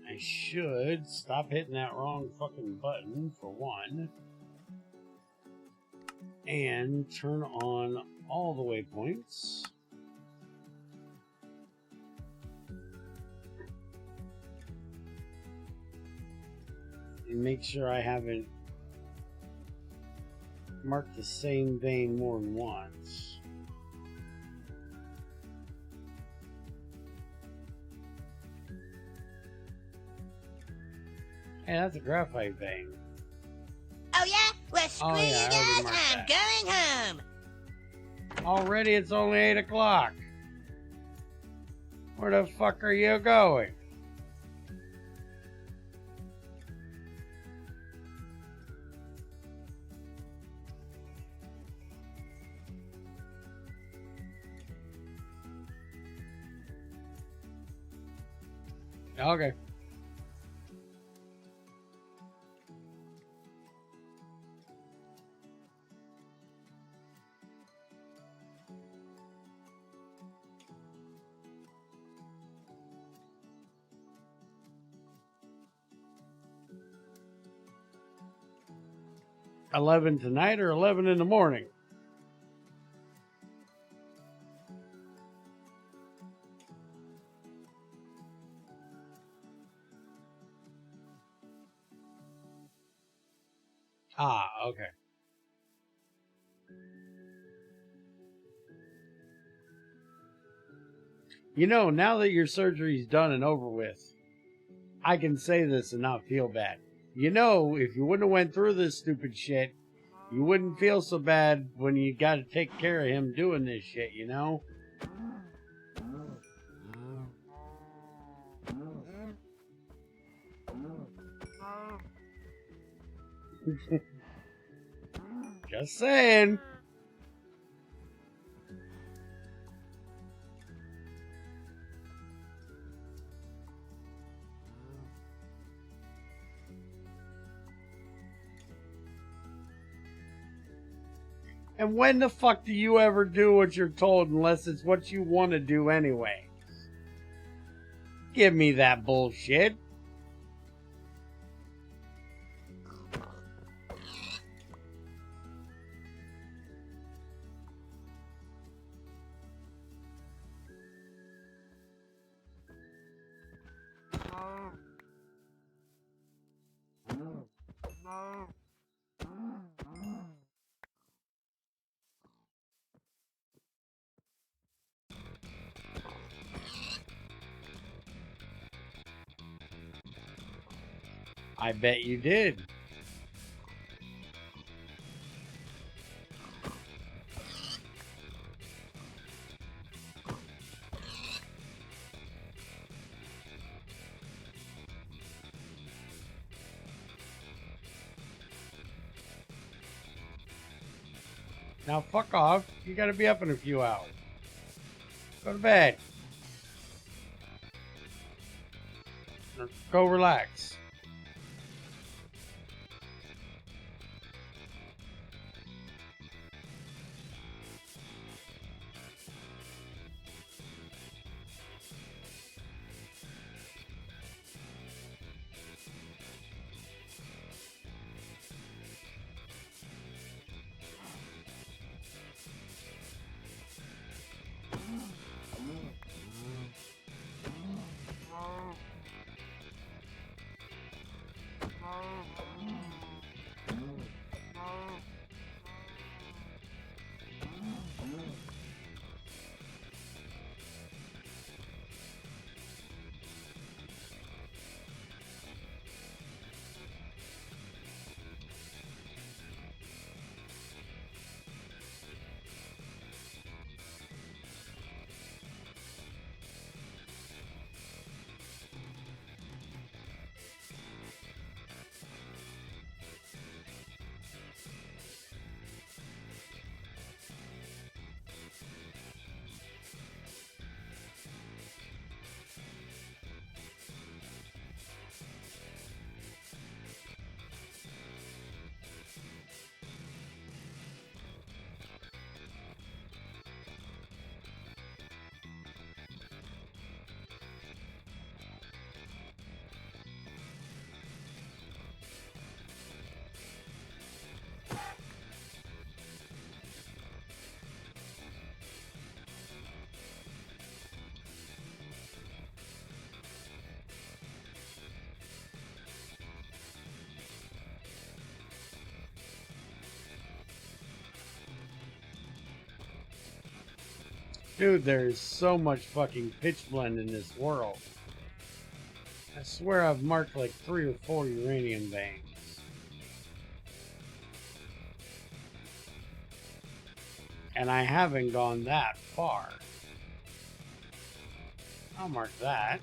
I should stop hitting that wrong fucking button for one. And turn on all the waypoints. And make sure I haven't marked the same vein more than once. Hey, that's a graphite vein. Oh yeah? Well, screw Oh, yeah, you I already guys, marked I'm that. going home. Already it's only 8 o'clock. Where the fuck are you going? Okay. $11 tonight or 11 in the morning? Ah, okay. You know, now that your surgery's done and over with, I can say this and not feel bad. You know, if you wouldn't have went through this stupid shit, you wouldn't feel so bad when you got to take care of him doing this shit, you know? Just saying. And when the fuck do you ever do what you're told unless it's what you want to do anyway? Give me that bullshit. I bet you did. Now fuck off. You gotta be up in a few hours. Go to bed. Go relax. Dude, there's so much fucking pitch blend in this world. I swear I've marked like 3 or 4 uranium veins. And I haven't gone that far. I'll mark that.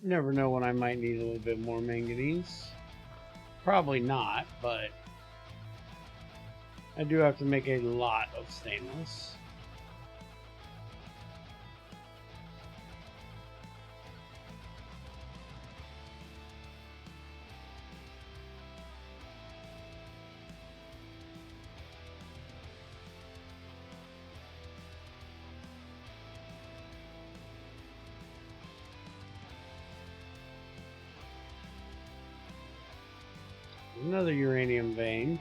Never know when I might need a little bit more manganese. Probably not, but I do have to make a lot of stainless. Another uranium vein.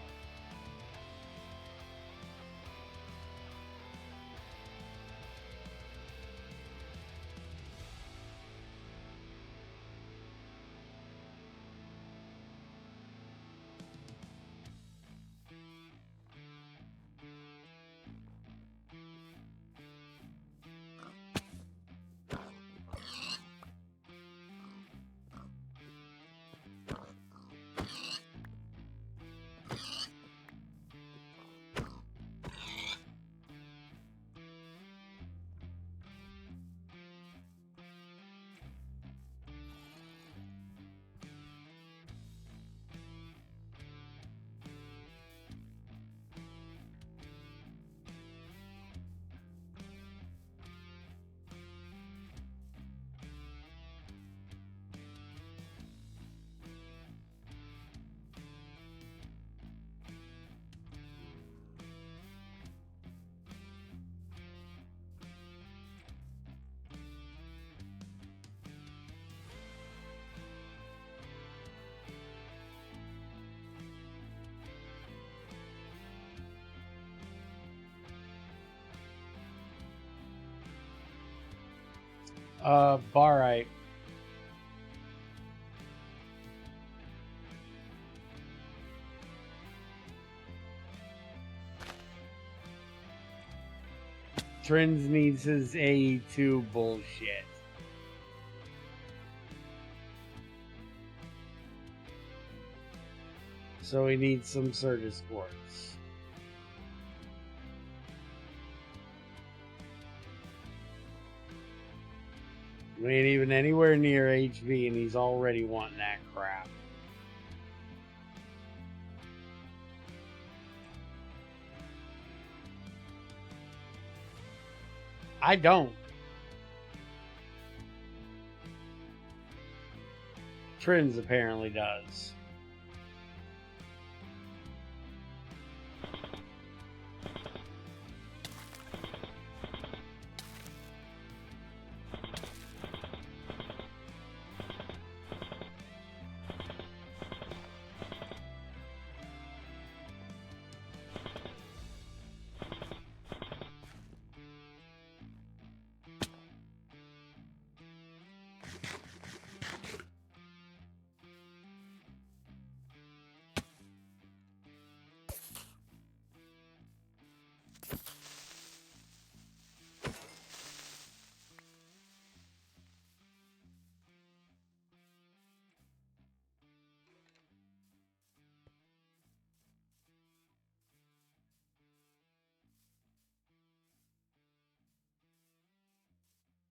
Barite. Trins needs his AE2 bullshit. So he needs some Certus quartz. We ain't even anywhere near HV and he's already wanting that crap. I don't. Trins apparently does.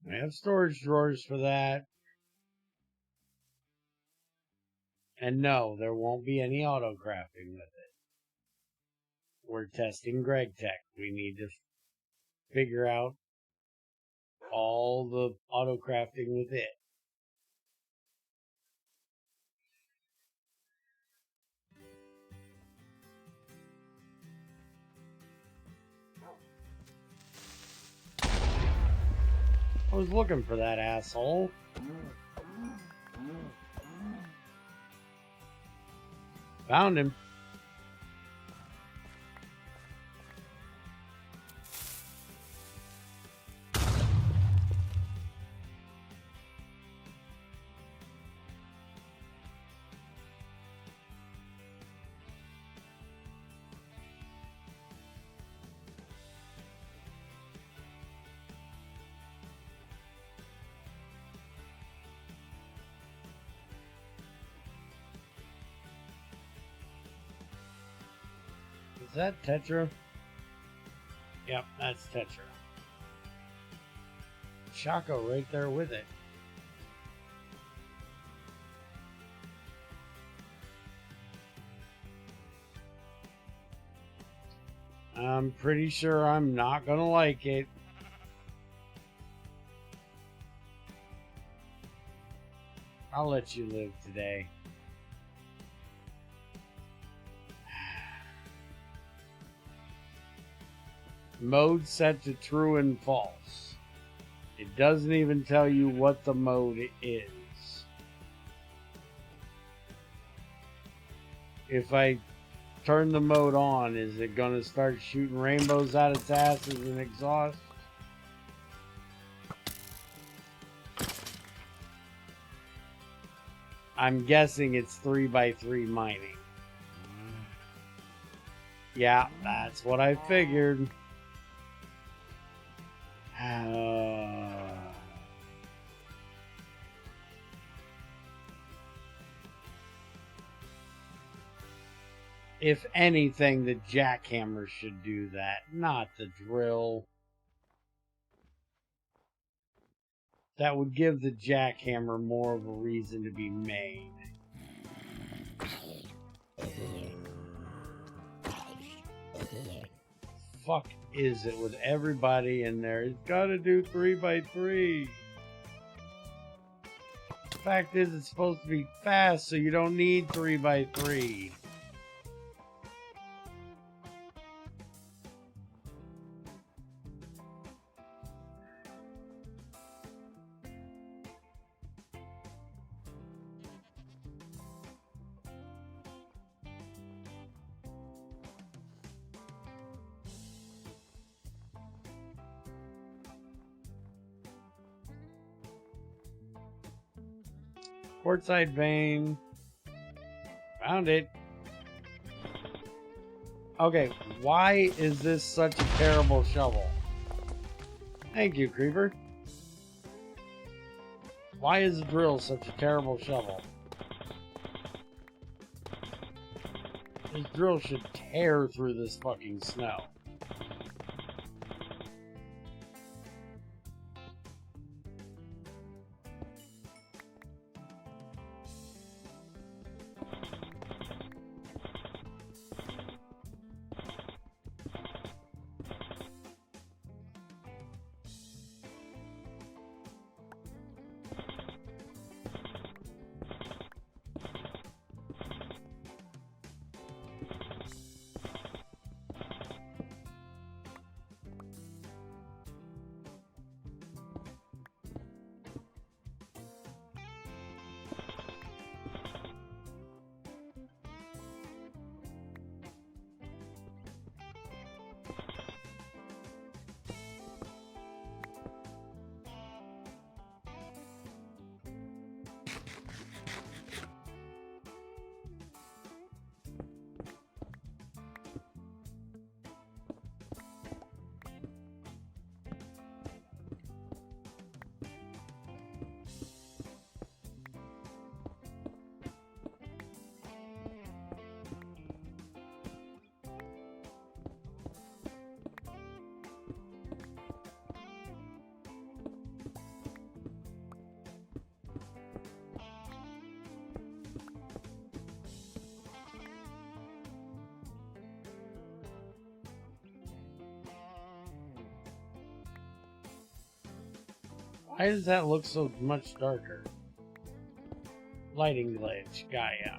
I have storage drawers for that. And no, there won't be any auto crafting with it. We're testing GregTech. We need to figure out all the auto crafting with it. I was looking for that asshole. Found him. Is that Tetra? Yep, that's Tetra. Shaco right there with it. I'm pretty sure I'm not gonna like it. I'll let you live today. Mode set to true and false. It doesn't even tell you what the mode is. If I turn the mode on, is it going to start shooting rainbows out its ass as an exhaust? I'm guessing it's 3x3 mining. Yeah, that's what I figured. If anything, the jackhammer should do that, not the drill. That would give the jackhammer more of a reason to be made. Fuck is it with everybody in there? It's gotta do 3x3. The fact is, it's supposed to be fast, so you don't need 3x3. Quartzite vein. Found it. Okay, why is this such a terrible shovel? Thank you, Creeper. Why is the drill such a terrible shovel? This drill should tear through this fucking snow. Why does that look so much darker? Lighting glitch, Gaia.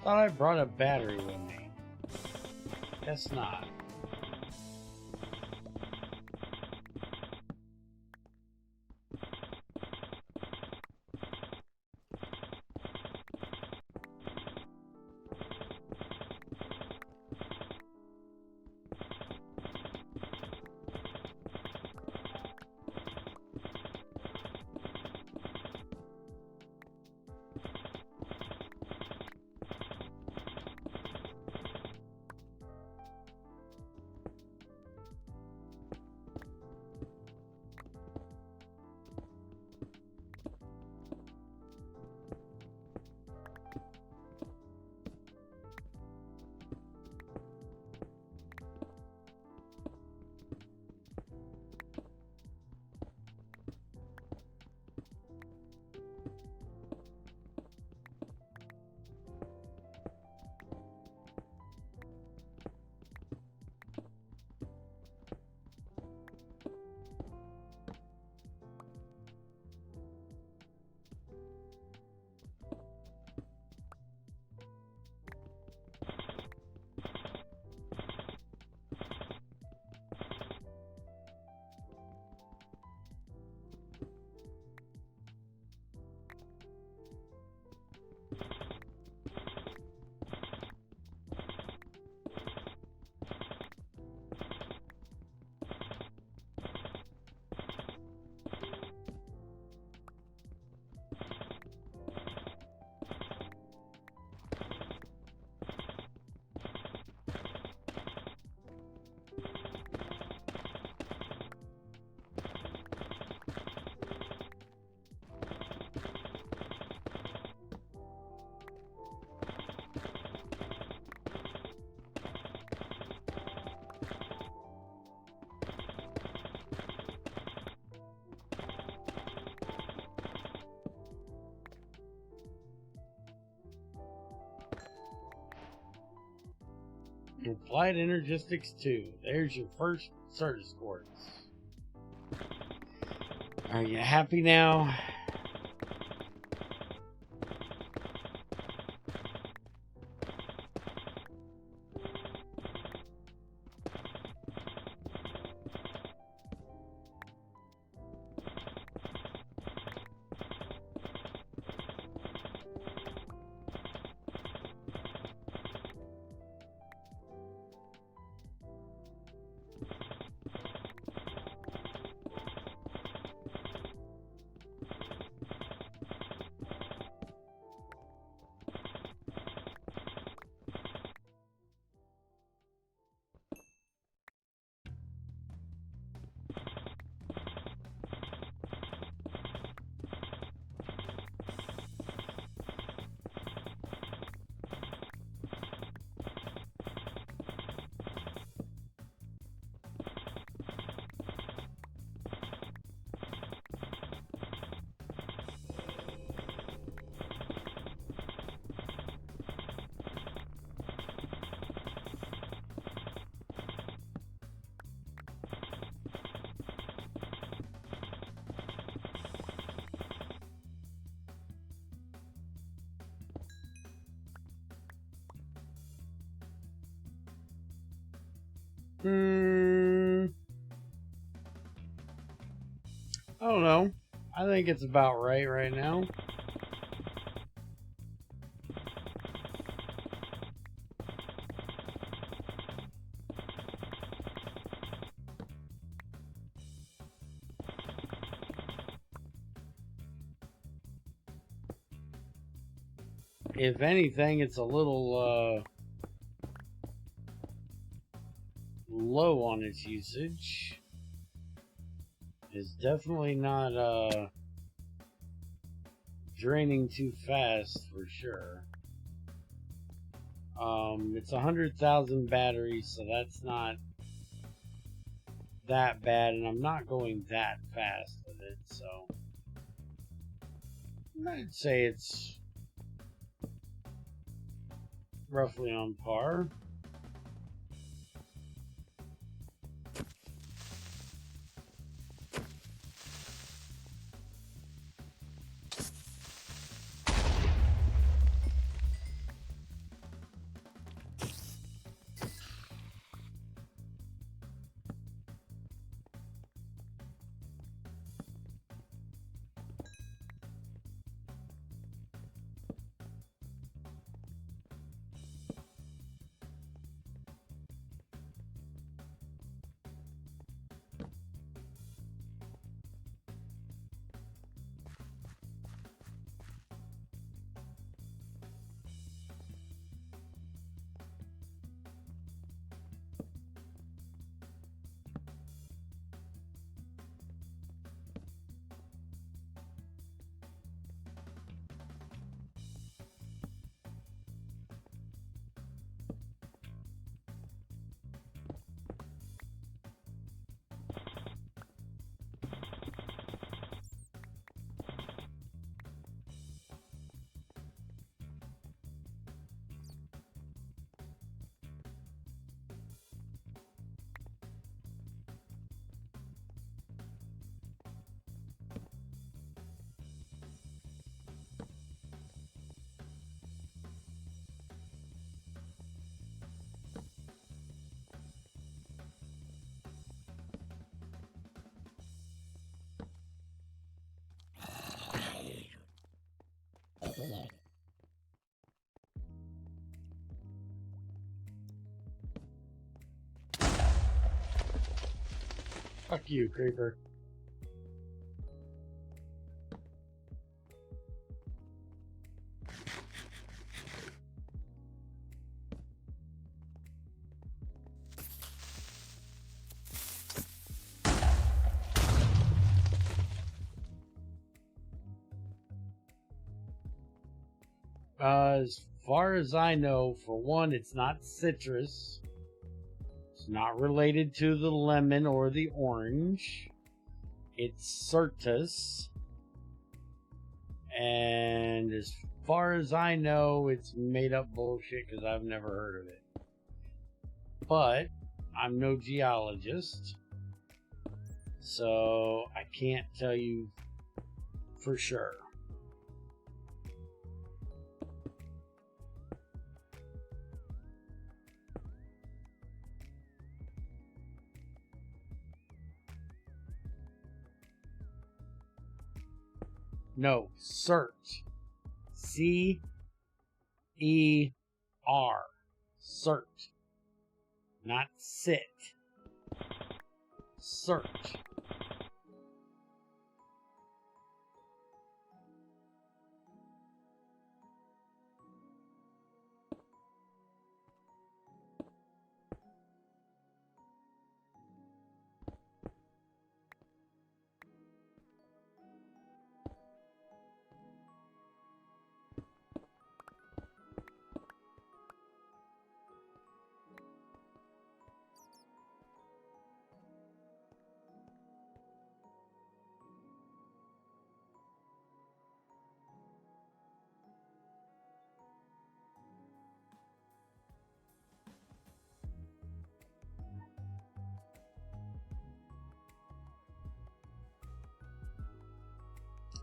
Thought I brought a battery with me. Guess not. Applied Energistics 2. There's your first Certus Quartz. Are you happy now? I don't know. I think it's about right now. If anything, it's a little low on its usage. It's definitely not draining too fast for sure. It's 100,000 batteries, so that's not that bad, and I'm not going that fast with it, so I'd say it's roughly on par. Fuck you, creeper. As far as I know, for one, it's not citrus. It's not related to the lemon or the orange. It's Certus. And as far as I know, it's made up bullshit because I've never heard of it. But I'm no geologist, so I can't tell you for sure. No, search. C-E-R. Search. Not sit. Search.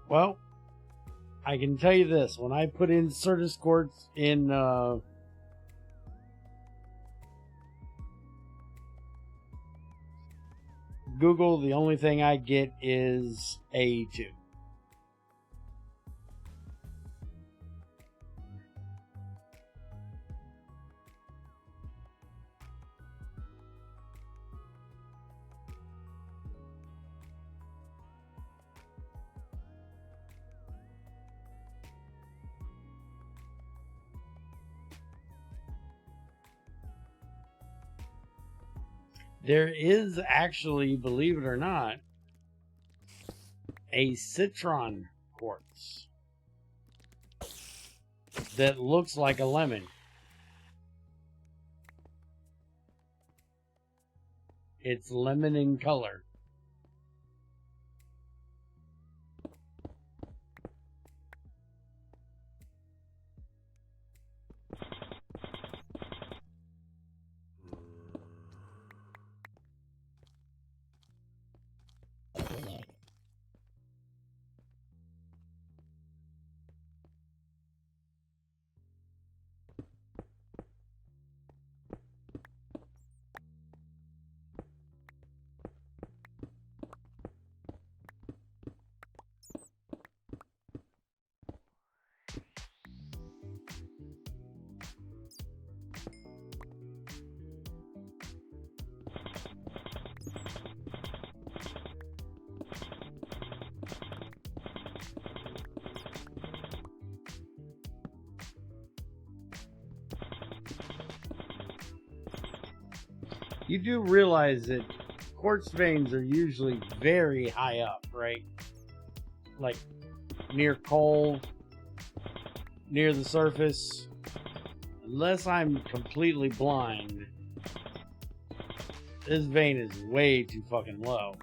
Well, I can tell you this. When I put in Certus Quartz in Google, the only thing I get is A2. There is actually, believe it or not, a citron quartz that looks like a lemon. It's lemon in color. You do realize that quartz veins are usually very high up, right? Like near coal, near the surface. Unless I'm completely blind, this vein is way too fucking low.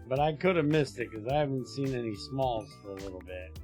But I could have missed it because I haven't seen any smalls for a little bit.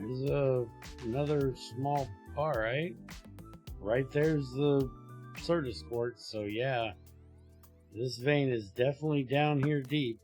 There's another small bar, right? Right there's the Certus quartz, so yeah. This vein is definitely down here deep.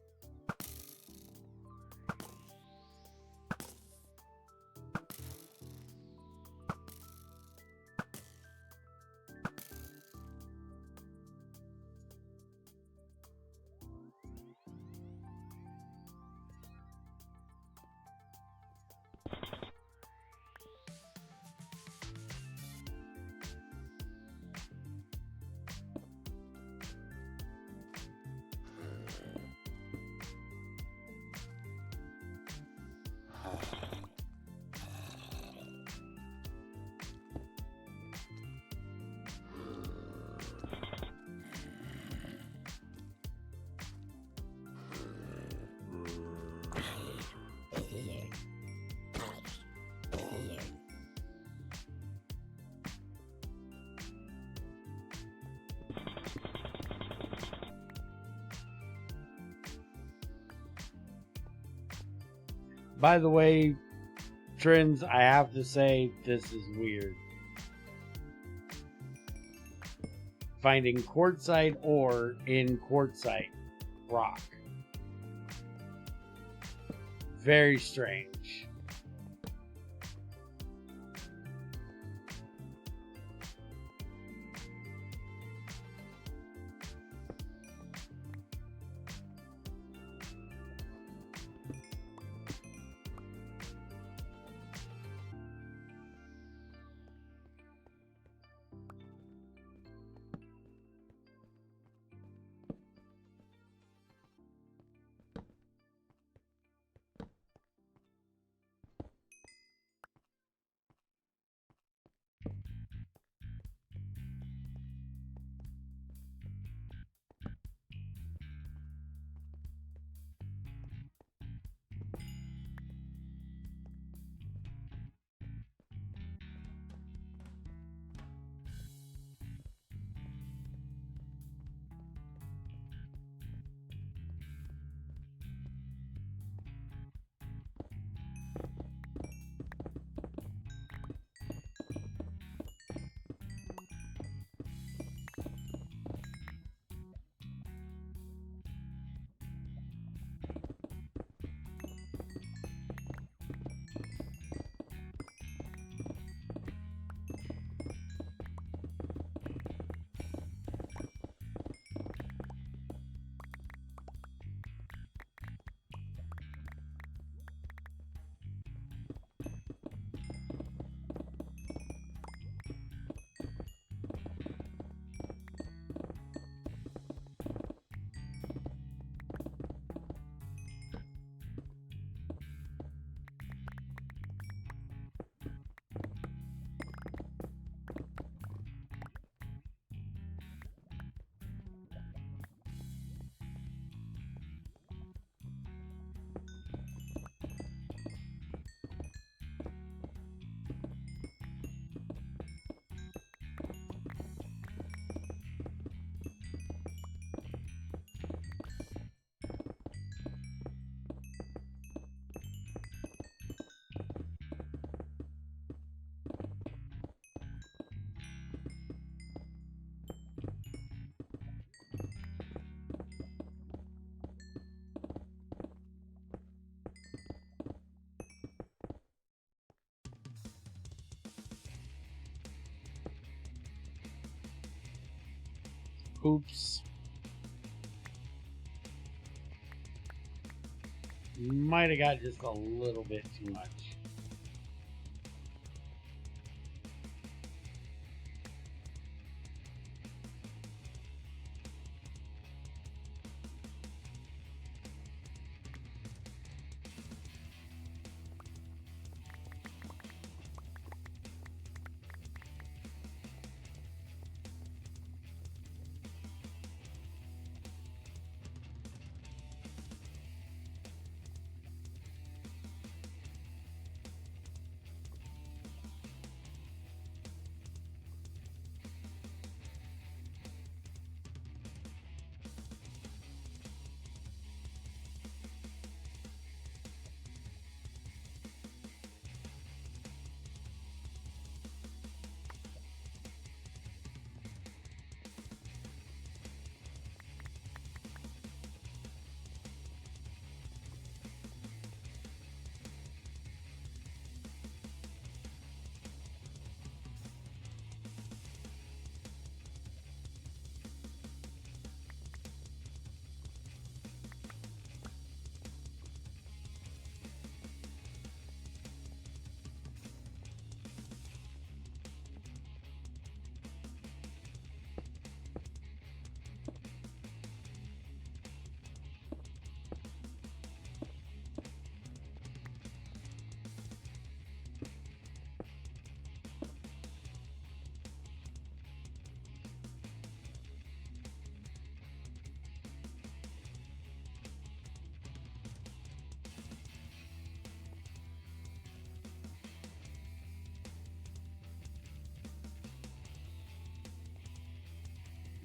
By the way, Trends, I have to say this is weird. Finding quartzite ore in quartzite rock. Very strange. Oops. Might have got just a little bit too much.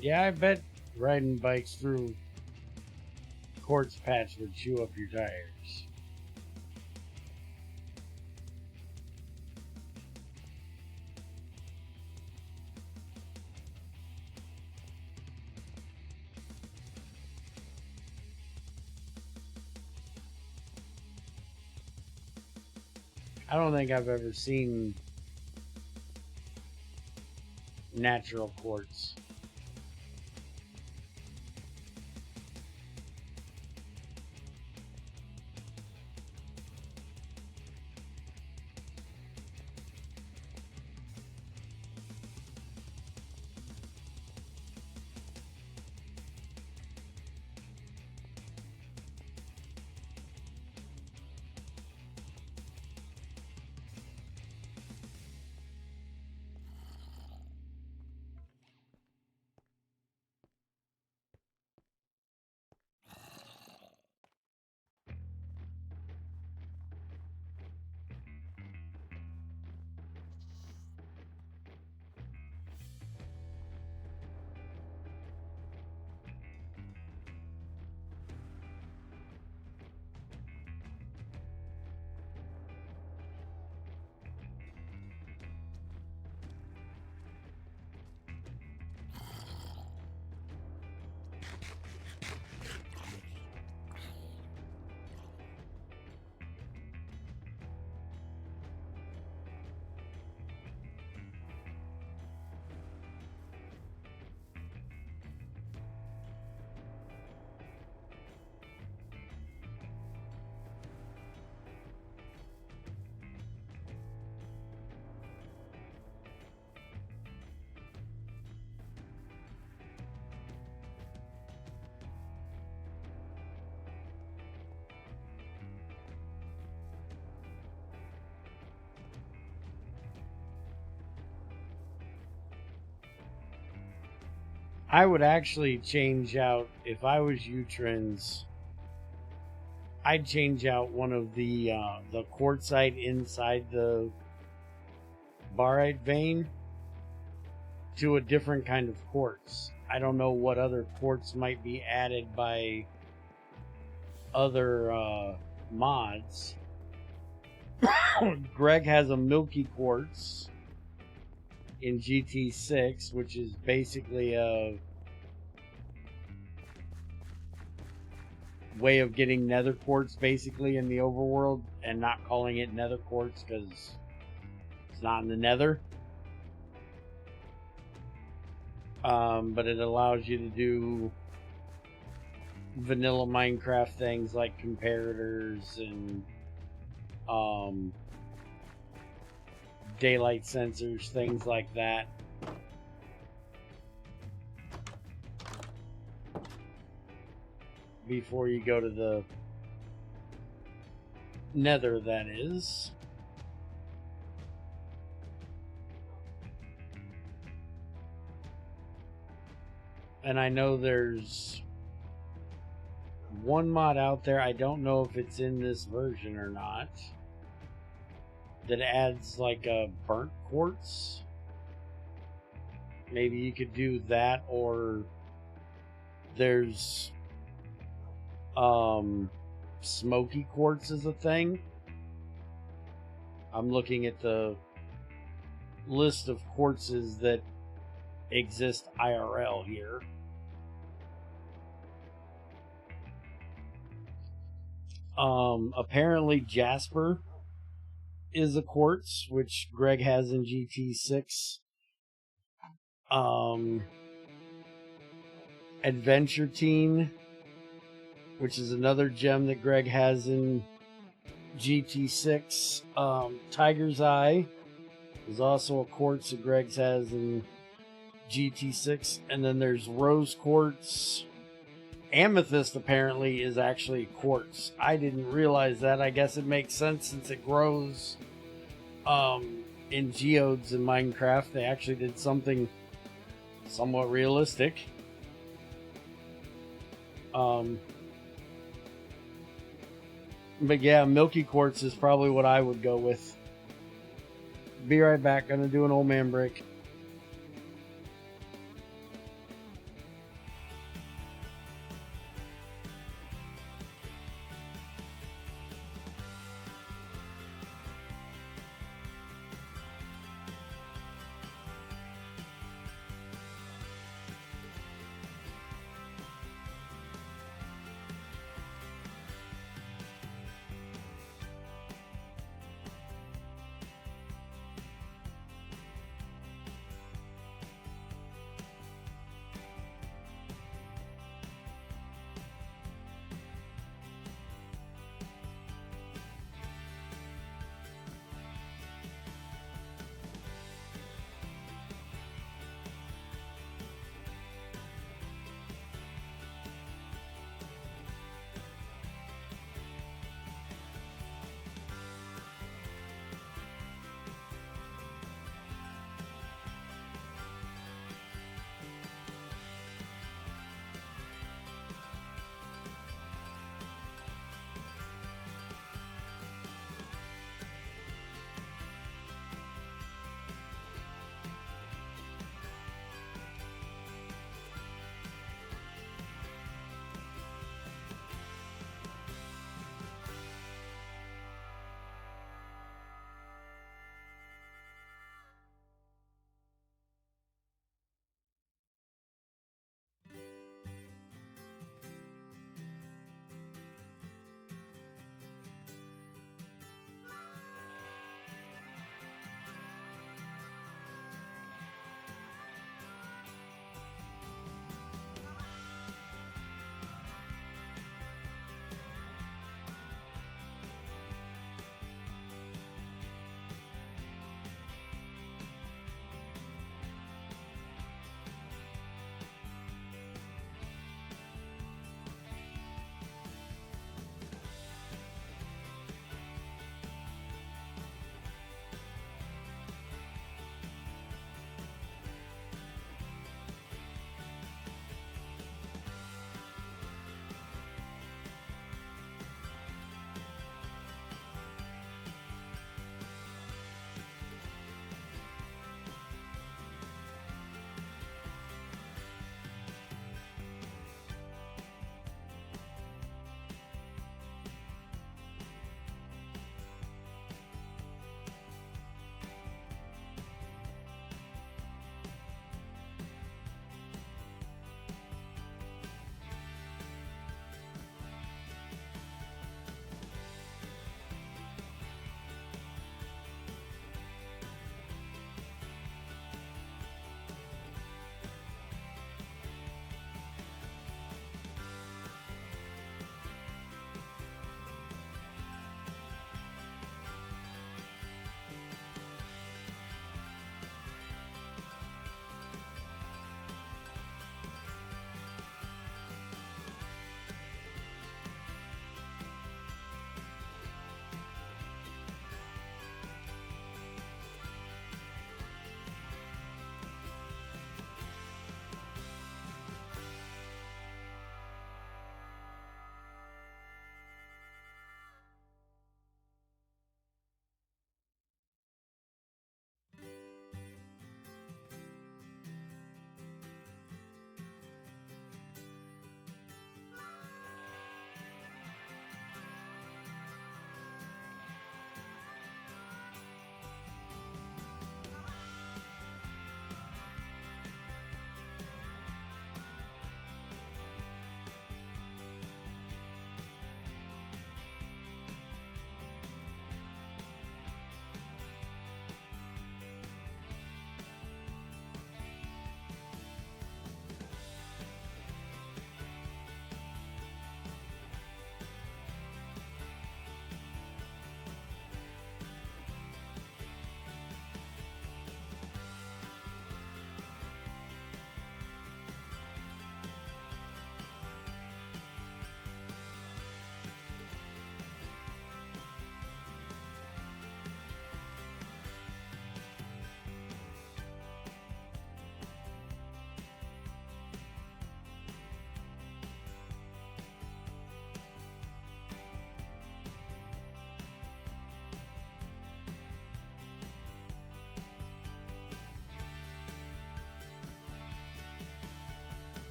Yeah, I bet riding bikes through quartz patch would chew up your tires. I don't think I've ever seen natural quartz. I would actually change out, if I was you, Trends, I'd change out one of the quartzite inside the barite vein to a different kind of quartz. I don't know what other quartz might be added by other mods. Greg has a milky quartz in GT6, which is basically a way of getting nether quartz basically in the overworld and not calling it nether quartz because it's not in the nether. but it allows you to do vanilla Minecraft things like comparators and daylight sensors, things like that. Before you go to the Nether, that is. And I know there's one mod out there, I don't know if it's in this version or not, that adds like a burnt quartz. Maybe you could do that, or there's smoky quartz is a thing. I'm looking at the list of quartzes that exist IRL here. Apparently Jasper is a quartz, which Greg has in GT6. Adventurous, which is another gem that Greg has in GT6. Tiger's Eye is also a quartz that Greg has in GT6. And then there's Rose Quartz. Amethyst apparently is actually quartz. I didn't realize that. I guess it makes sense since it grows in geodes in Minecraft. They actually did something somewhat realistic. But yeah, milky quartz is probably what I would go with. Be right back. Gonna do an old man break.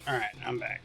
All right, I'm back.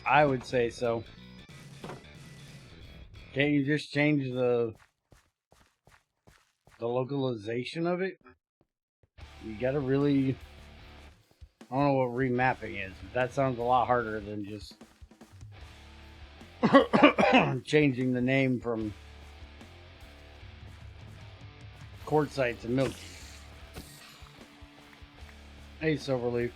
I would say so. Can't you just change the localization of it? You gotta really. I don't know what remapping is. But that sounds a lot harder than just changing the name from Quartzite to Milky. Hey, Silverleaf.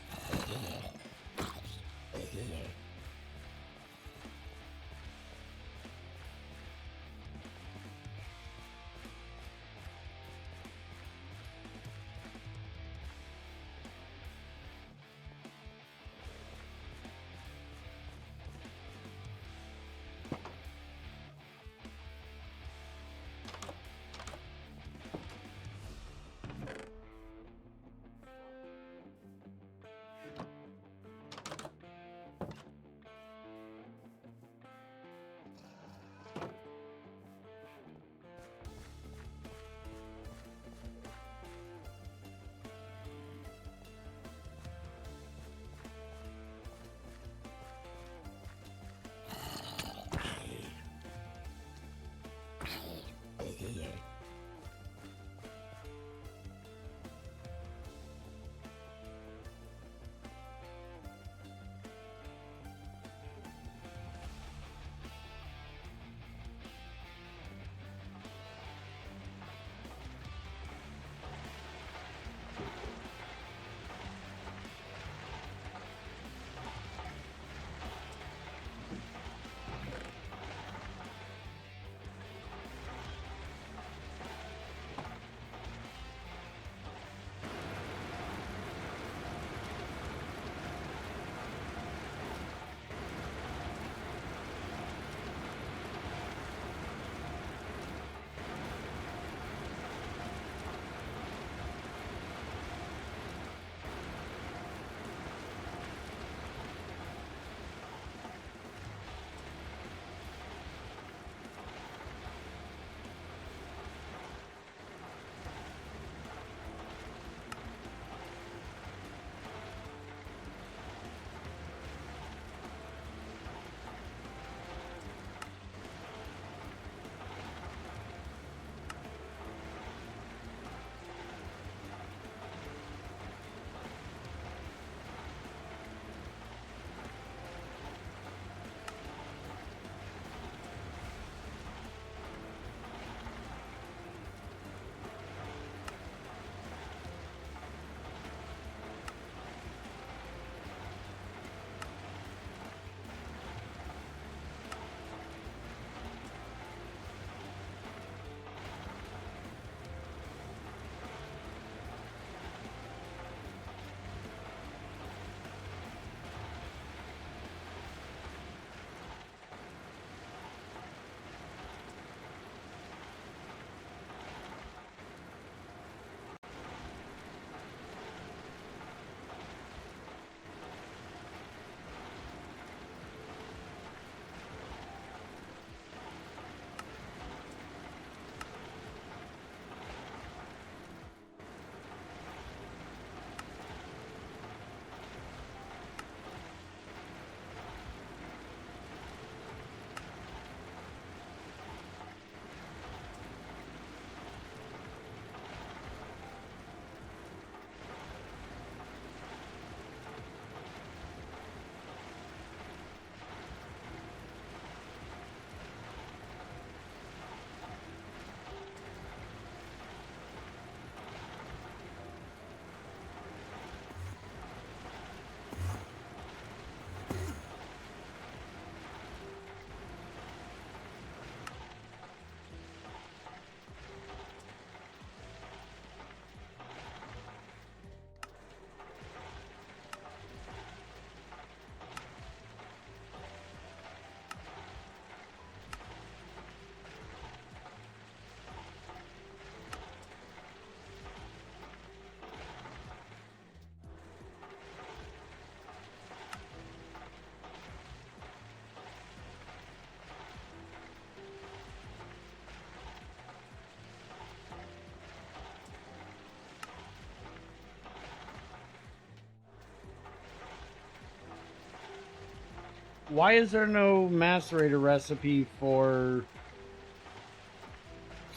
Why is there no macerator recipe for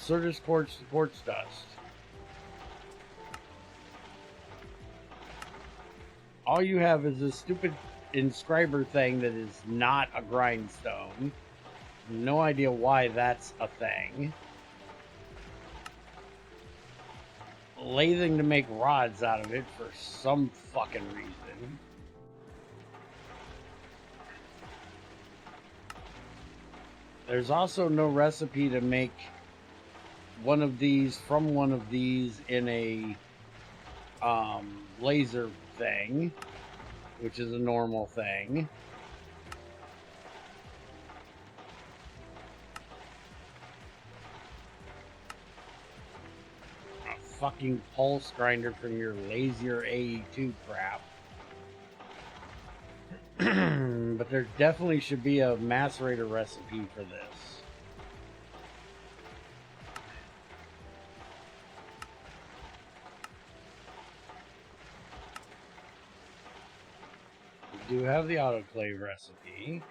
Certus quartz dust? All you have is this stupid inscriber thing that is not a grindstone. No idea why that's a thing. Lathing to make rods out of it for some fucking reason. There's also no recipe to make one of these from one of these in a laser thing, which is a normal thing. A fucking pulse grinder from your lazier AE2 crap. But there definitely should be a macerator recipe for this. We do have the autoclave recipe.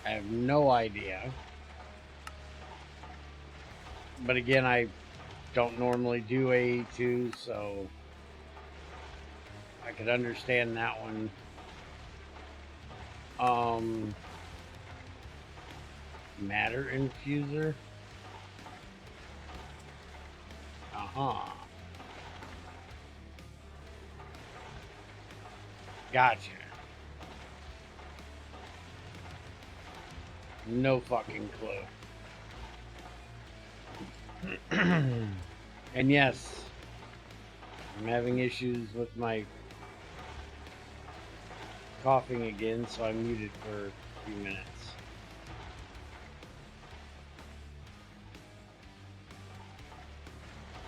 I have no idea. But again, I don't normally do AE2, so I could understand that one. Matter infuser? Uh-huh. Gotcha. No fucking clue. And yes, I'm having issues with my coughing again, so I'm muted for a few minutes.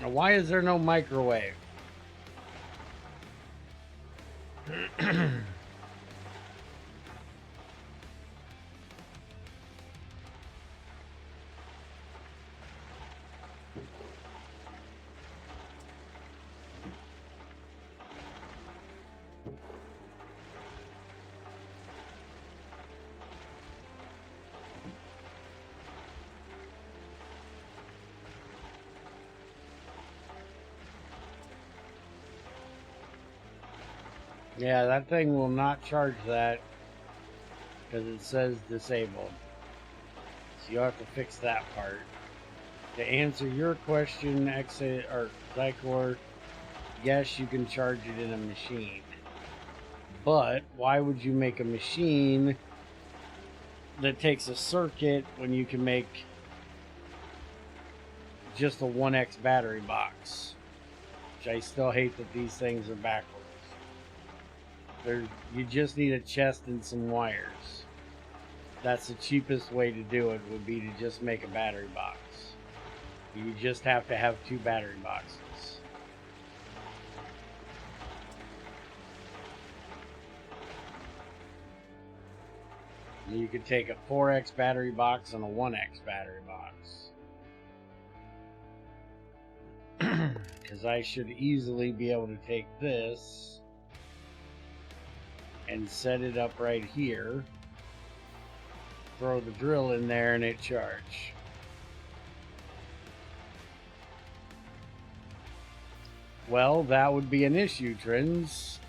Now, why is there no microwave? Yeah, that thing will not charge that because it says disabled. So you'll have to fix that part. To answer your question, Zycor, yes, you can charge it in a machine. But why would you make a machine that takes a circuit when you can make just a 1X battery box? Which I still hate that these things are backwards. You just need a chest and some wires. That's the cheapest way to do it, would be to just make a battery box. You just have to have 2 battery boxes. You could take a 4X battery box and a 1X battery box. Because I should easily be able to take this and set it up right here, throw the drill in there, and it charge. Well, that would be an issue, Trins.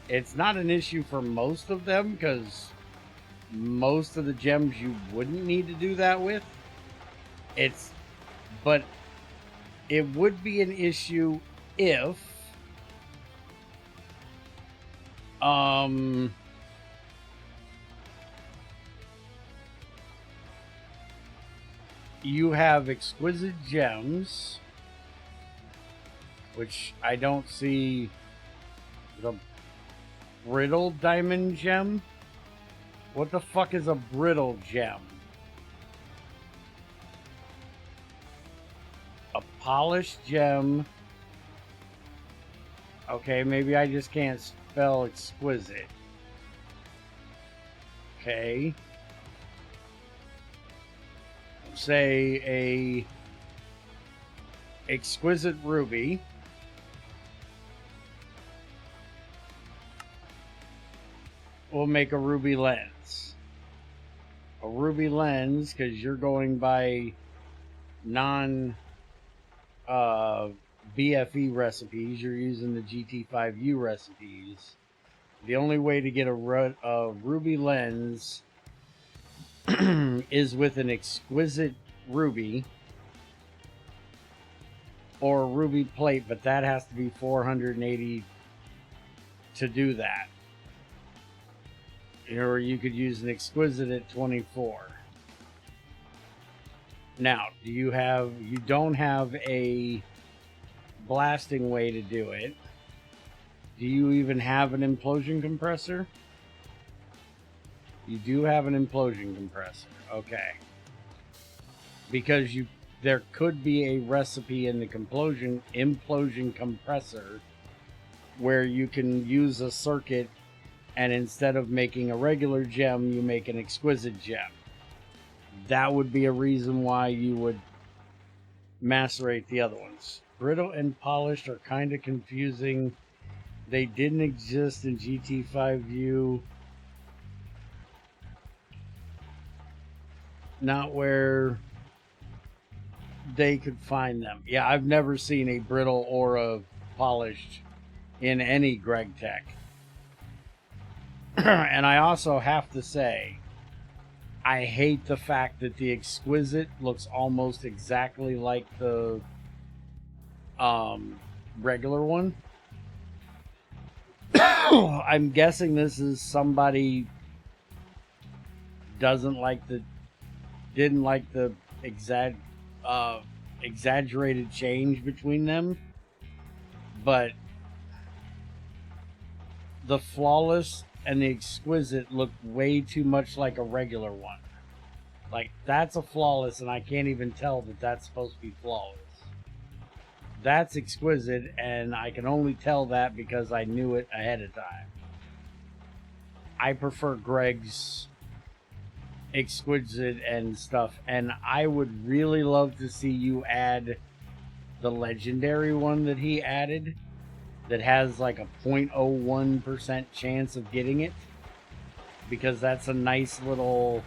It's not an issue for most of them, because most of the gems you wouldn't need to do that with. But it would be an issue if you have exquisite gems, which I don't see. The brittle diamond gem? What the fuck is a brittle gem? A polished gem. Okay, maybe I just can't spell exquisite. Okay. Say a exquisite ruby. will make a ruby lens. A ruby lens, because you're going by non BFE recipes, you're using the GT5U recipes. The only way to get a ruby lens is with an exquisite ruby or a ruby plate, but that has to be 480 to do that. Or you could use an exquisite at 24. Now, you don't have a blasting way to do it. Do you even have an implosion compressor? You do have an implosion compressor. Okay. Because there could be a recipe in the implosion compressor where you can use a circuit, and instead of making a regular gem, you make an exquisite gem. That would be a reason why you would macerate the other ones. Brittle and polished are kind of confusing. They didn't exist in GT5U. Not where they could find them. Yeah, I've never seen a brittle or a polished in any GregTech. And I also have to say, I hate the fact that the exquisite looks almost exactly like the regular one. I'm guessing this is somebody didn't like the exaggerated change between them, but the flawless and the exquisite look way too much like a regular one. Like, that's a flawless, and I can't even tell that that's supposed to be flawless. That's exquisite, and I can only tell that because I knew it ahead of time. I prefer Greg's exquisite and stuff, and I would really love to see you add the legendary one that he added that has like a 0.01% chance of getting it, because that's a nice little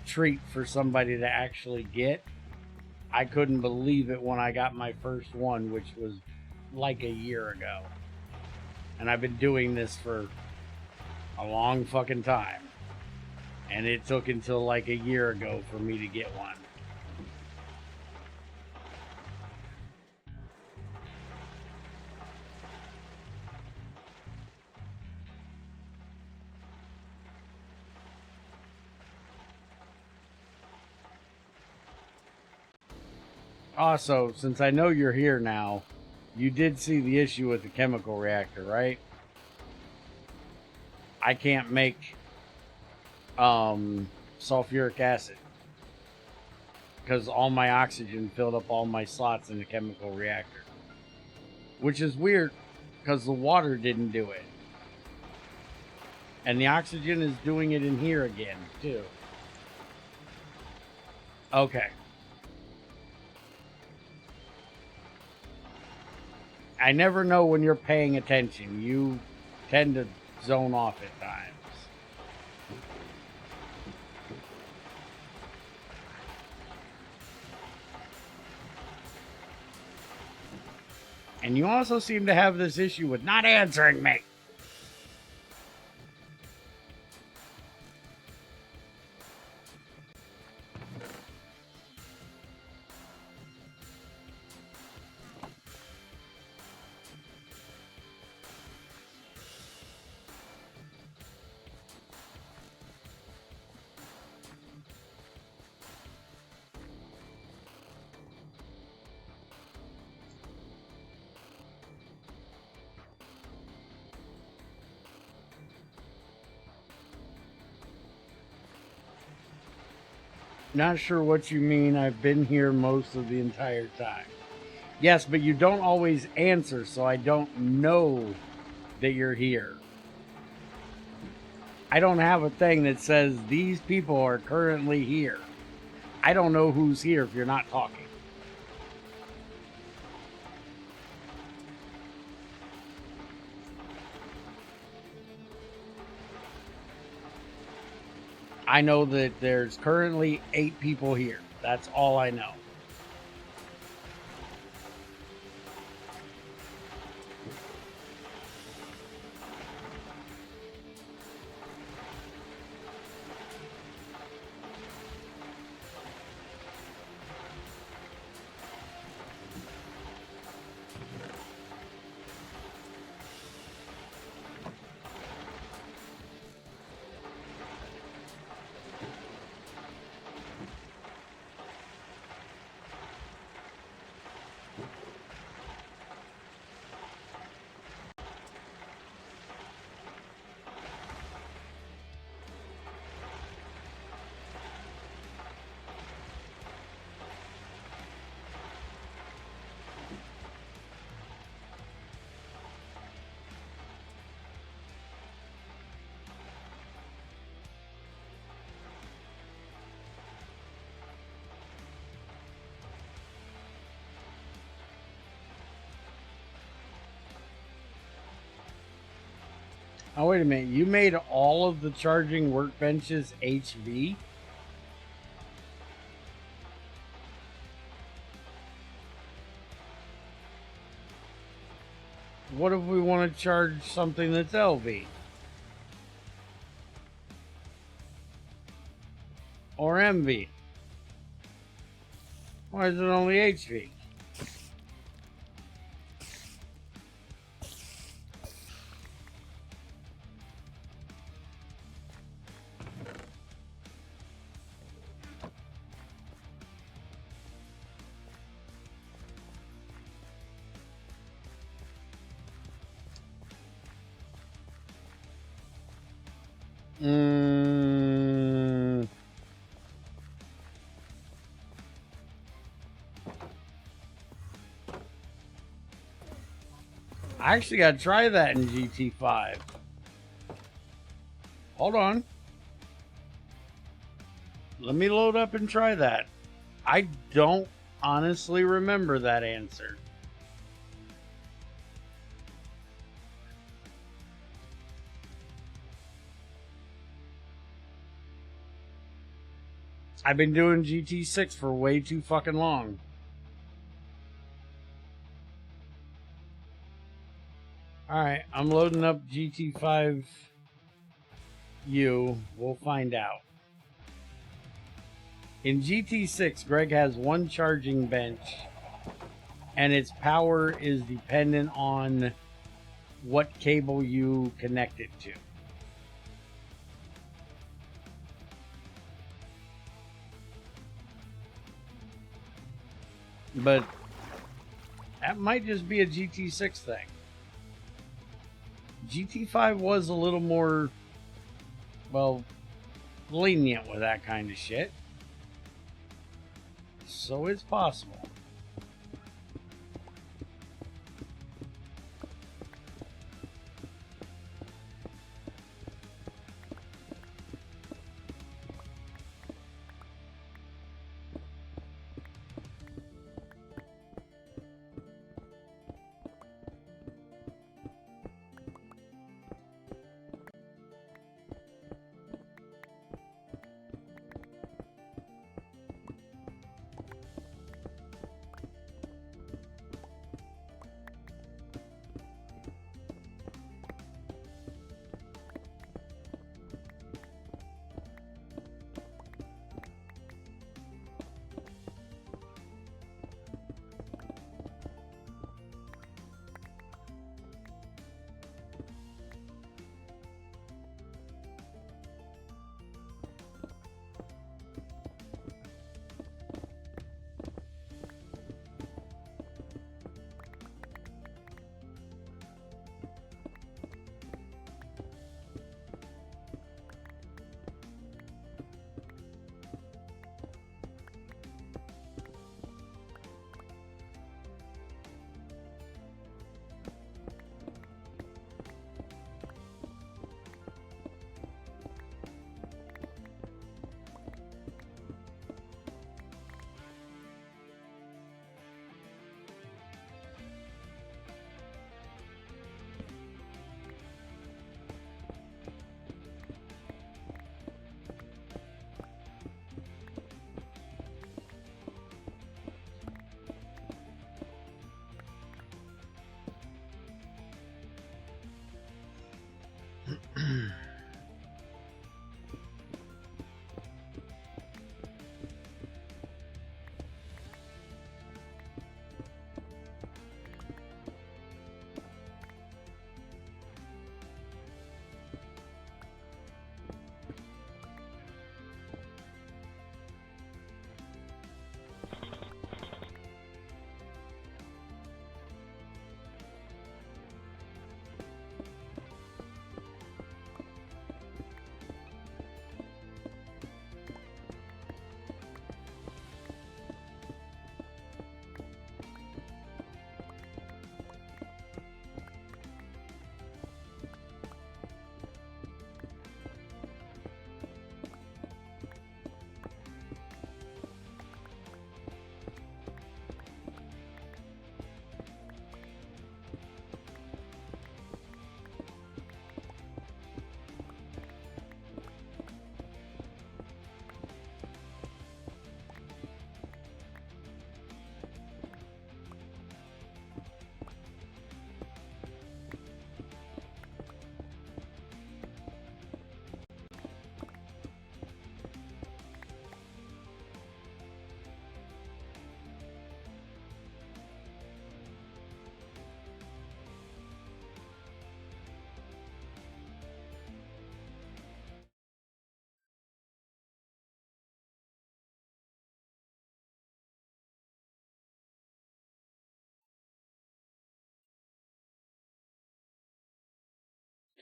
treat for somebody to actually get. I couldn't believe it when I got my first one, which was like a year ago. And I've been doing this for a long fucking time. And it took until like a year ago for me to get one. Also, since I know you're here now, you did see the issue with the chemical reactor, right? I can't make sulfuric acid because all my oxygen filled up all my slots in the chemical reactor, which is weird because the water didn't do it, and the oxygen is doing it in here again too. Okay. I never know when you're paying attention. You tend to zone off at times. And you also seem to have this issue with not answering me. Not sure what you mean. I've been here most of the entire time. Yes, but you don't always answer, so I don't know that you're here. I don't have a thing that says these people are currently here. I don't know who's here if you're not talking. I know that there's currently 8 people here. That's all I know. Oh, wait a minute. You made all of the charging workbenches HV? What if we want to charge something that's LV? Or MV? Why is it only HV? I actually got to try that in GT5. Hold on. Let me load up and try that. I don't honestly remember that answer. I've been doing GT6 for way too fucking long. Alright, I'm loading up GT5U. We'll find out. In GT6, Greg has one charging bench, and its power is dependent on what cable you connect it to. But that might just be a GT6 thing. GT5 was a little more, well, lenient with that kind of shit. So it's possible.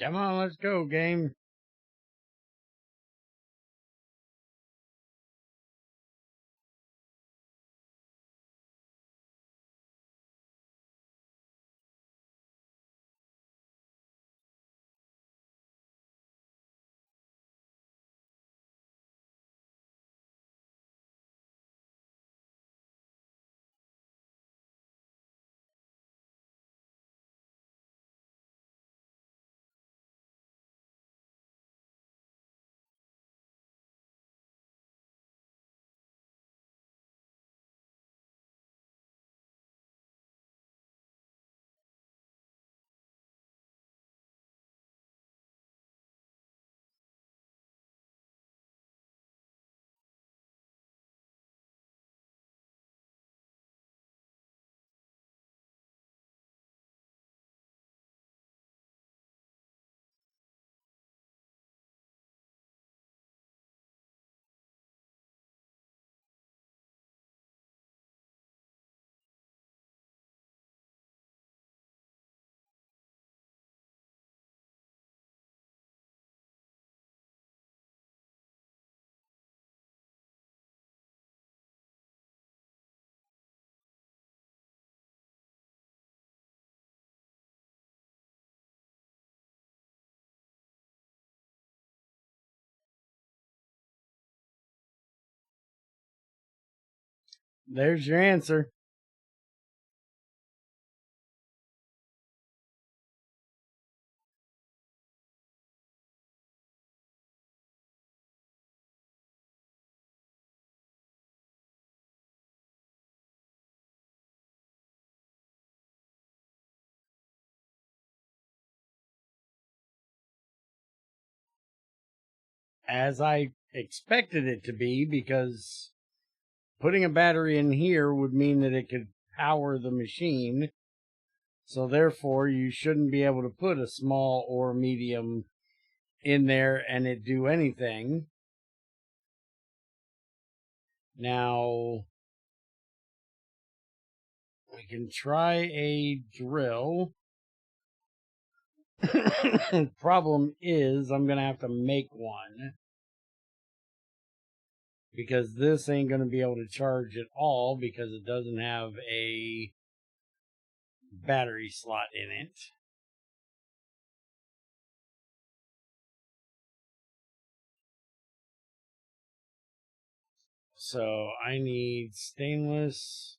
Come on, let's go, game. There's your answer. As I expected it to be, because putting a battery in here would mean that it could power the machine. So therefore, you shouldn't be able to put a small or medium in there and it do anything. Now, we can try a drill. Problem is, I'm going to have to make one, because this ain't going to be able to charge at all because it doesn't have a battery slot in it. So I need stainless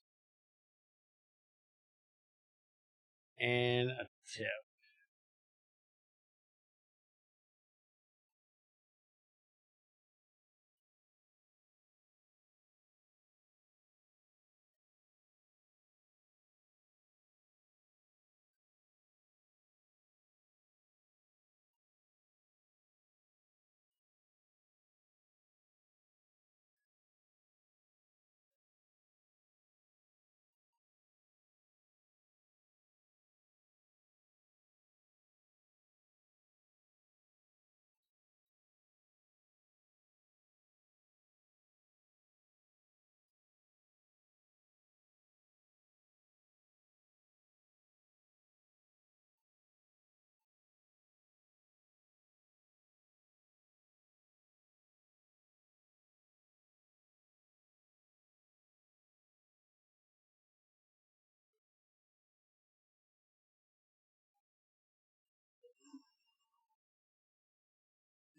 and a tip.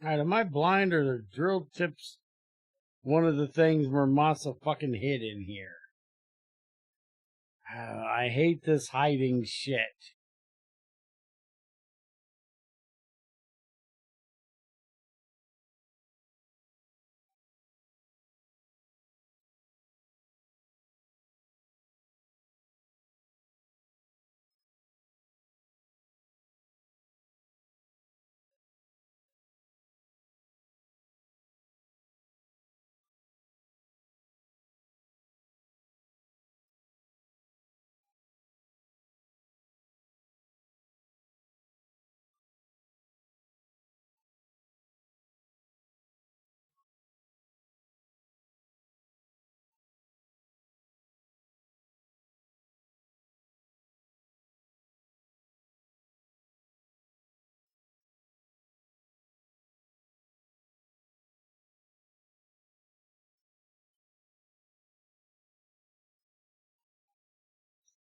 Alright, am I blind or the drill tips one of the things where Masa fucking hid in here? I hate this hiding shit.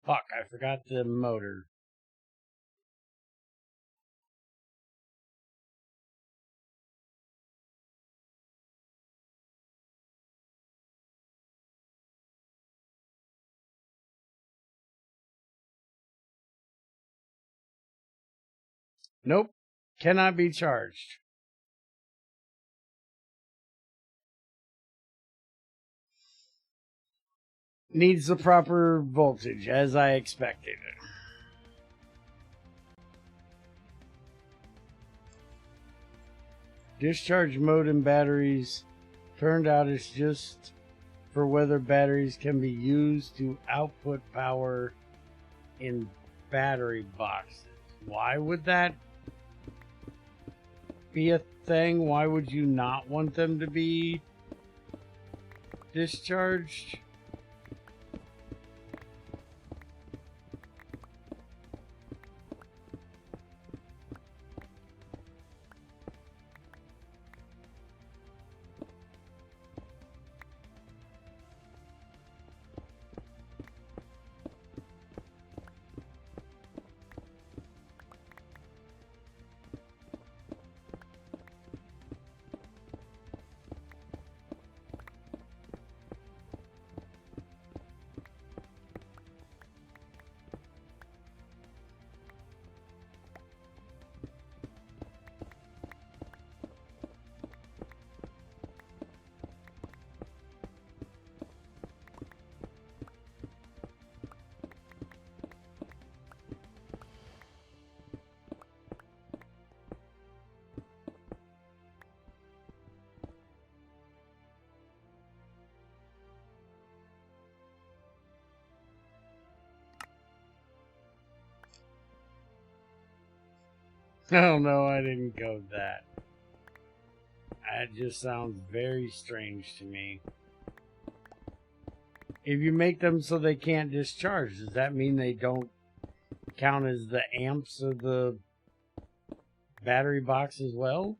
Fuck, I forgot the motor. Nope, cannot be charged. Needs the proper voltage, as I expected. Discharge mode and batteries turned out it's just for whether batteries can be used to output power in battery boxes. Why would that be a thing? Why would you not want them to be discharged? Oh no, I didn't code that. That just sounds very strange to me. If you make them so they can't discharge, does that mean they don't count as the amps of the battery box as well?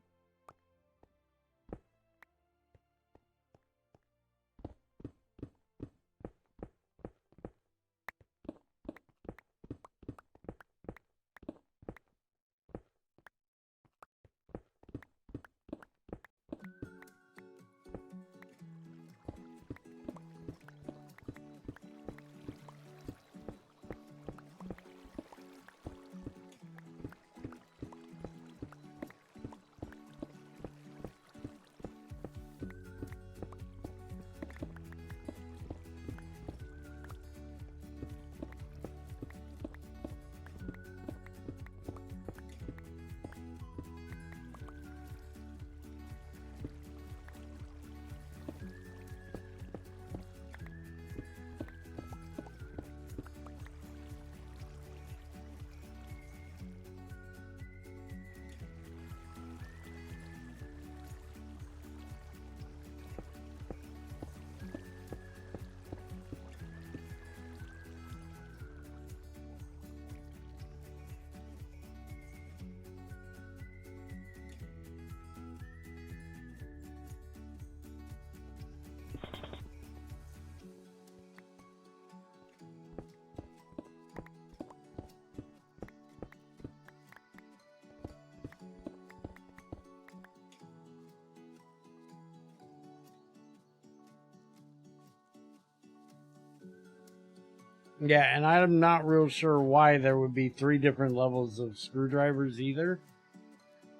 Yeah, and I'm not real sure why there would be 3 different levels of screwdrivers either.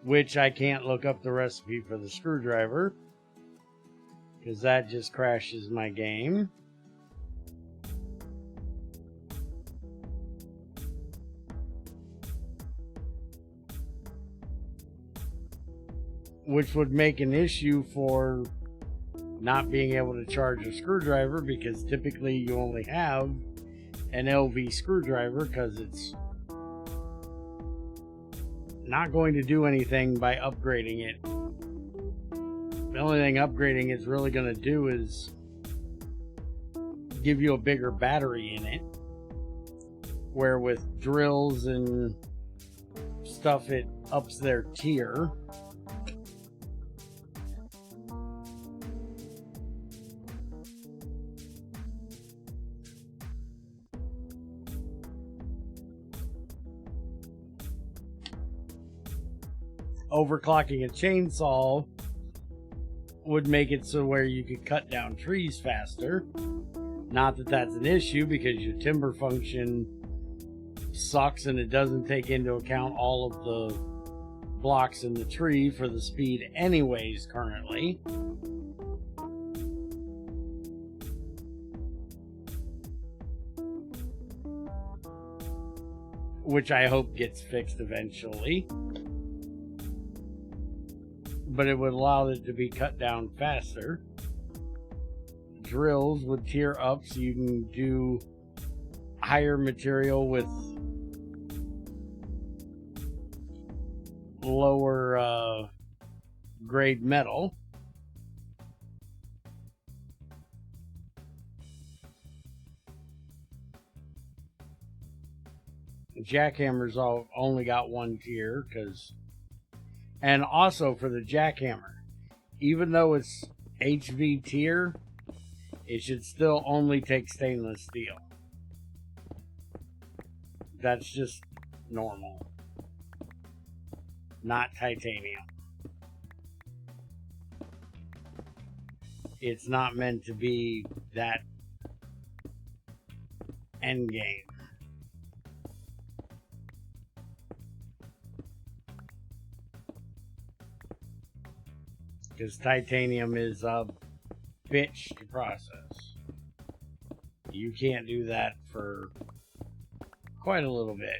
Which I can't look up the recipe for the screwdriver, because that just crashes my game. Which would make an issue for not being able to charge a screwdriver, because typically you only have an LV screwdriver, because it's not going to do anything by upgrading it. The only thing upgrading is really going to do is give you a bigger battery in it, where with drills and stuff it ups their tier. overclocking a chainsaw would make it so where you could cut down trees faster. Not that that's an issue, because your timber function sucks and it doesn't take into account all of the blocks in the tree for the speed anyways currently. Which I hope gets fixed eventually. But it would allow it to be cut down faster. Drills would tier up so you can do higher material with lower grade metal. Jackhammer's only got one tier, and also for the jackhammer, even though it's HV tier, it should still only take stainless steel. That's just normal, not titanium. It's not meant to be that end game. Because titanium is a bitch to process. You can't do that for quite a little bit.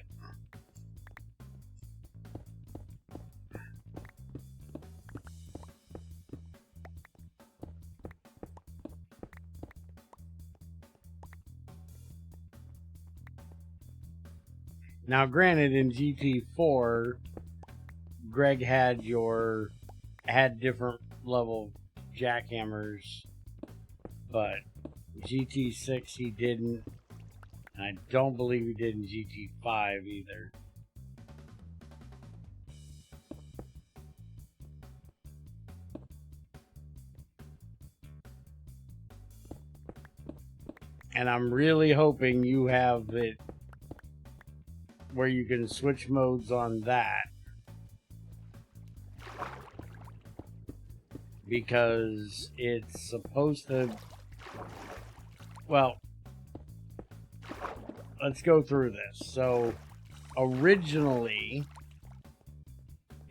Now, granted, in GT4, Greg had different level jackhammers, but GT6 he didn't, and I don't believe he did in GT5 either. And I'm really hoping you have it where you can switch modes on that, because it's supposed to, well, let's go through this. So originally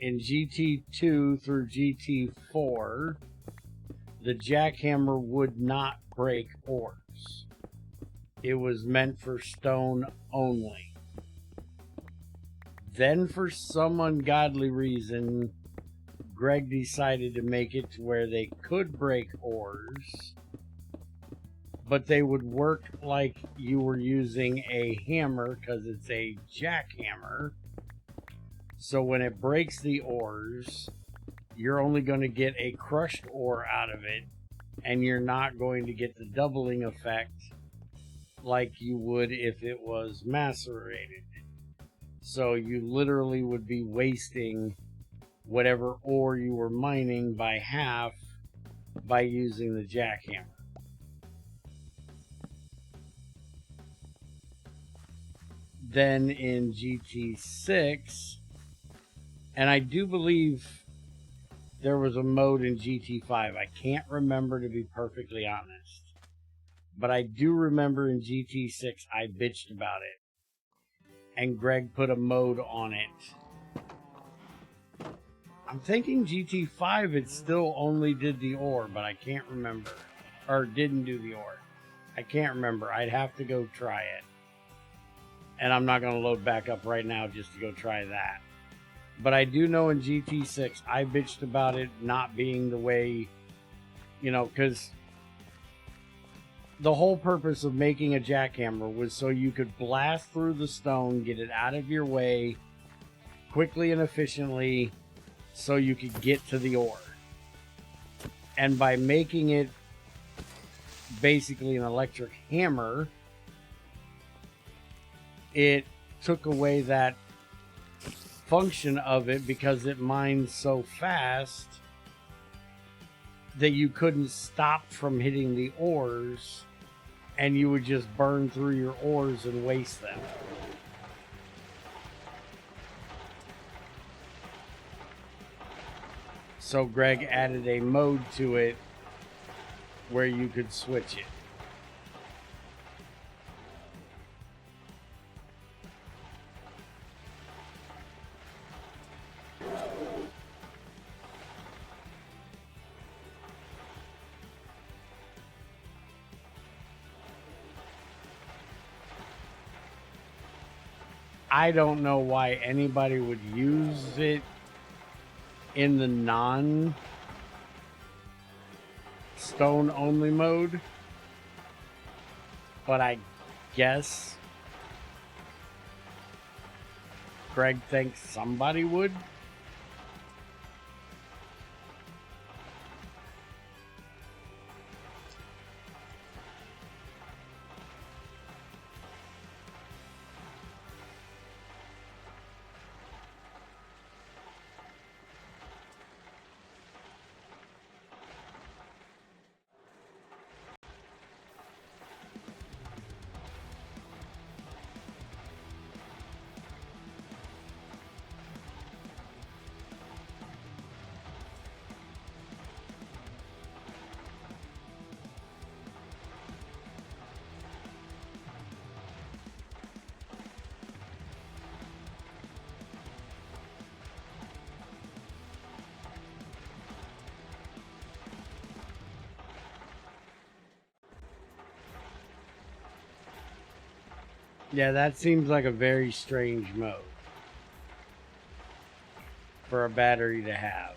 in GT2 through GT4, the jackhammer would not break ores. It was meant for stone only. Then for some ungodly reason, Greg decided to make it to where they could break ores, but they would work like you were using a hammer, because it's a jackhammer. So when it breaks the ores, you're only going to get a crushed ore out of it, and you're not going to get the doubling effect like you would if it was macerated. So you literally would be wasting whatever ore you were mining by half by using the jackhammer. Then in GT6, and I do believe there was a mode in GT5. I can't remember, to be perfectly honest. But I do remember in GT6 I bitched about it, and Greg put a mode on it. I'm thinking GT5 it still only did the ore, but I can't remember. Or didn't do the ore. I can't remember. I'd have to go try it. And I'm not going to load back up right now just to go try that. But I do know in GT6 I bitched about it not being the way, because the whole purpose of making a jackhammer was so you could blast through the stone, get it out of your way quickly and efficiently, so you could get to the ore. And by making it basically an electric hammer, it took away that function of it, because it mines so fast that you couldn't stop from hitting the ores, and you would just burn through your ores and waste them. So Greg added a mode to it where you could switch it. I don't know why anybody would use it in the non stone only mode, but I guess Greg thinks somebody would. Yeah, that seems like a very strange mode for a battery to have.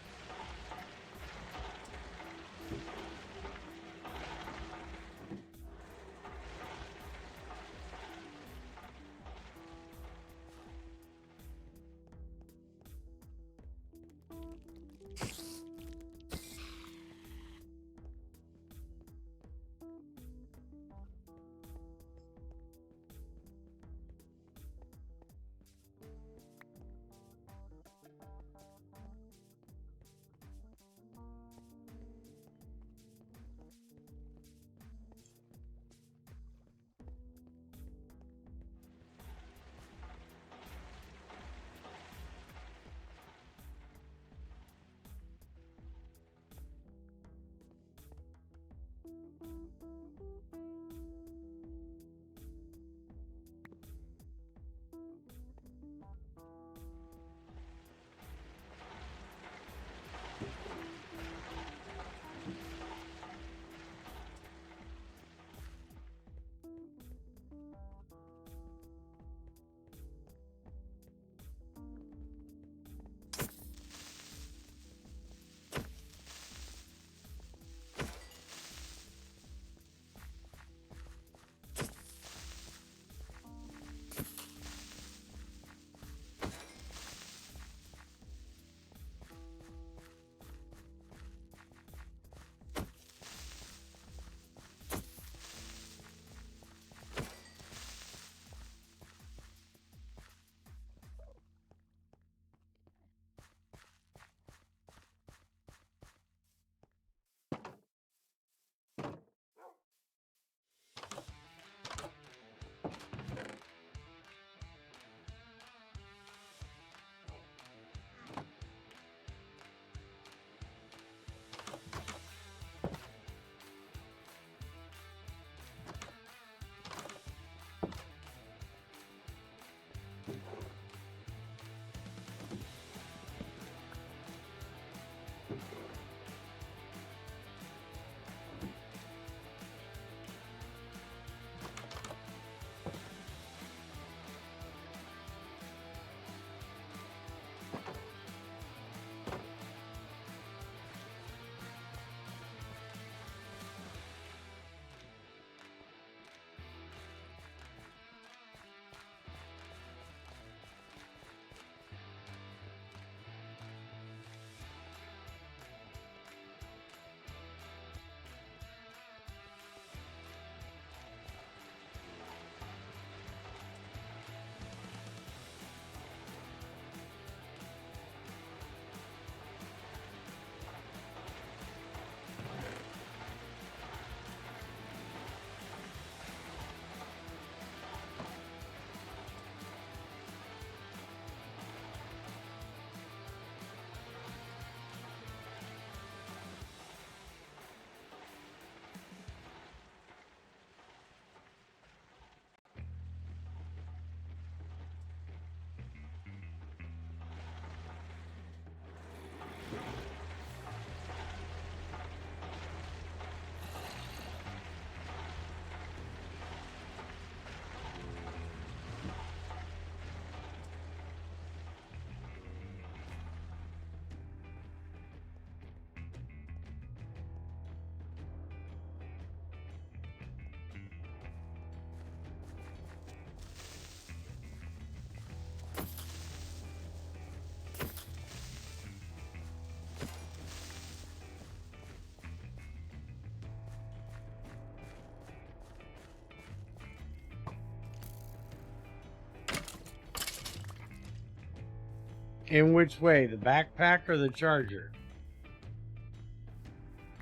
In which way? The backpack or the charger?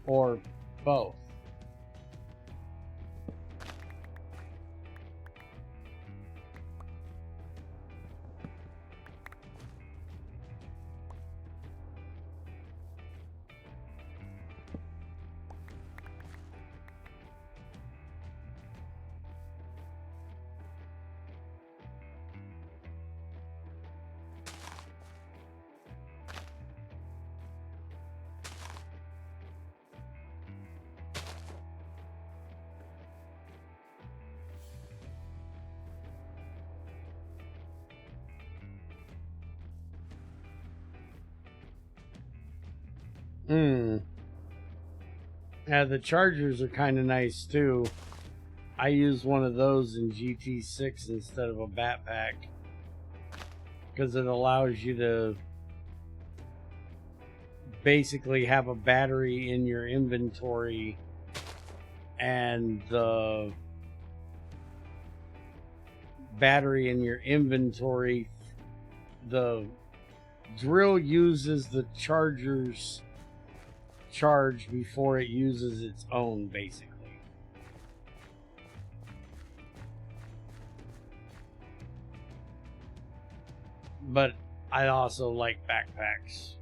Or both? Yeah, the chargers are kind of nice too. I use one of those in GT6 instead of a backpack because it allows you to basically have a battery in your inventory, and the battery in your inventory, the drill uses the charger's charge before it uses its own, basically. But I also like backpacks.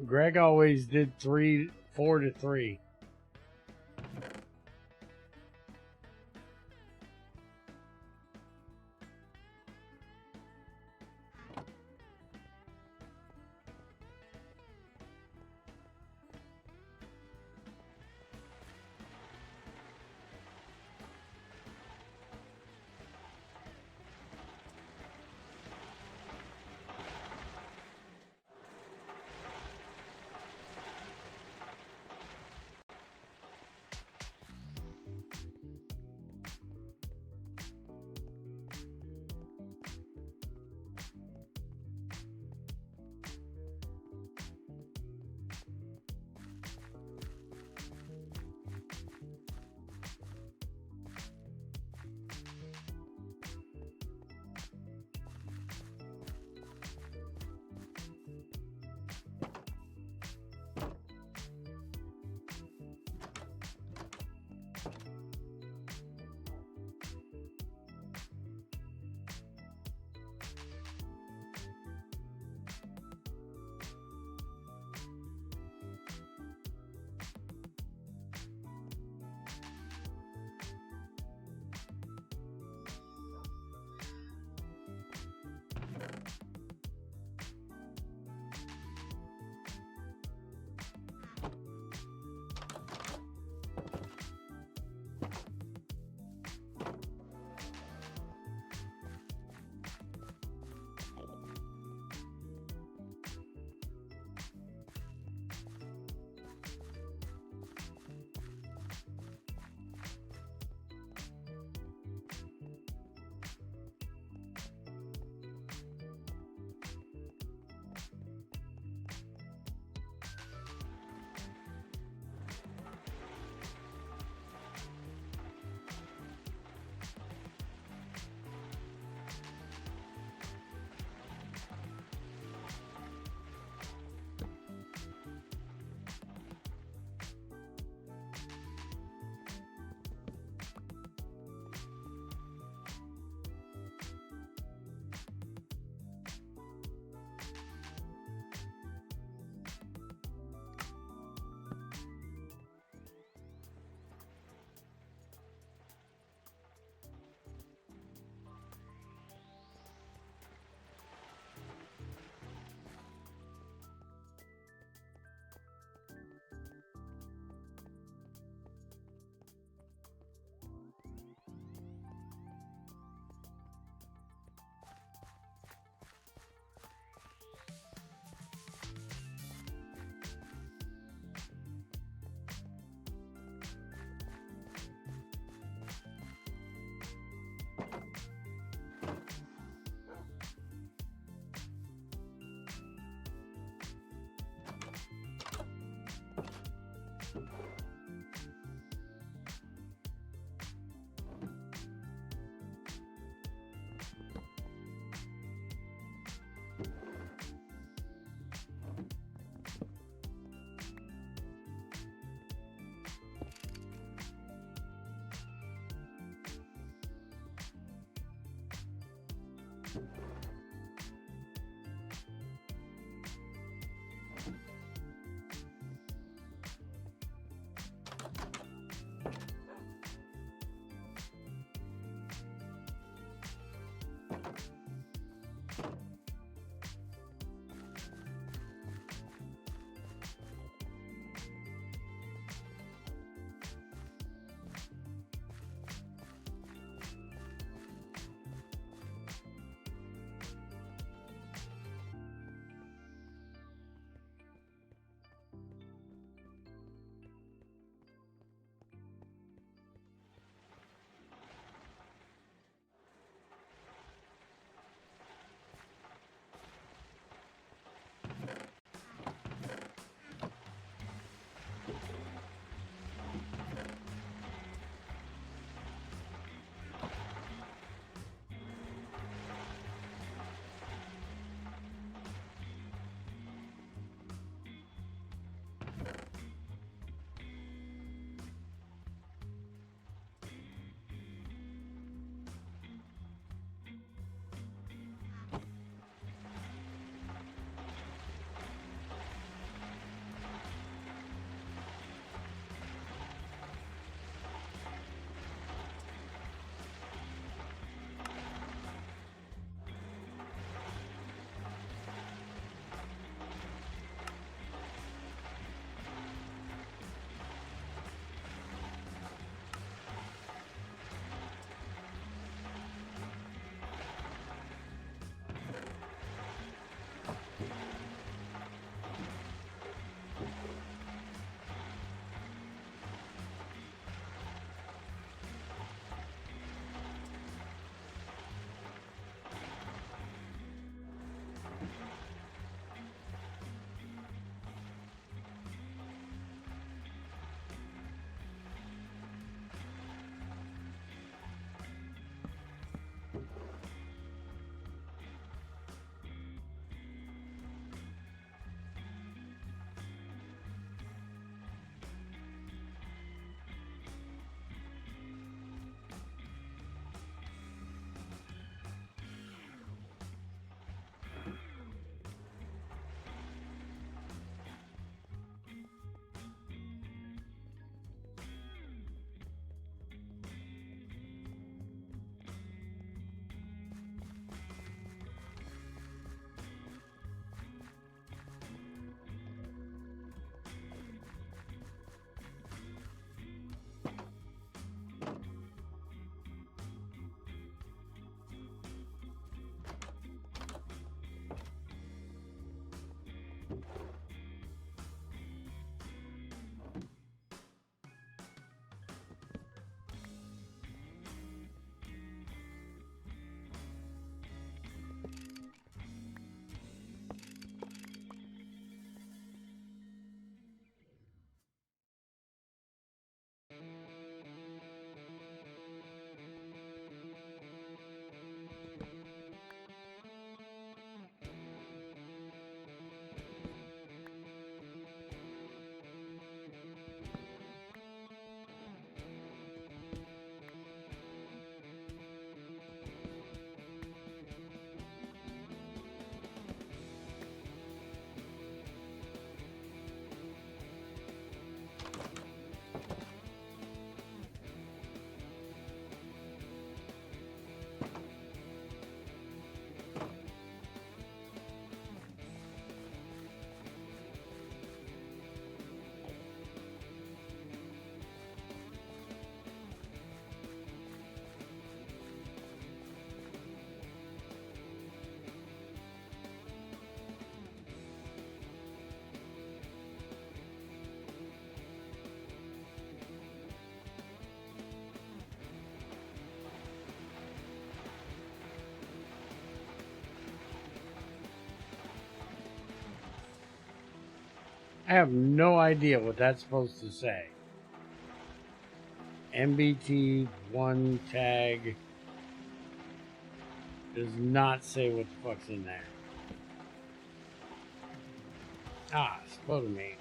Greg always did 4 to 3. have no idea what that's supposed to say. MBT1 tag does not say what the fuck's in there. Ah, exploded me.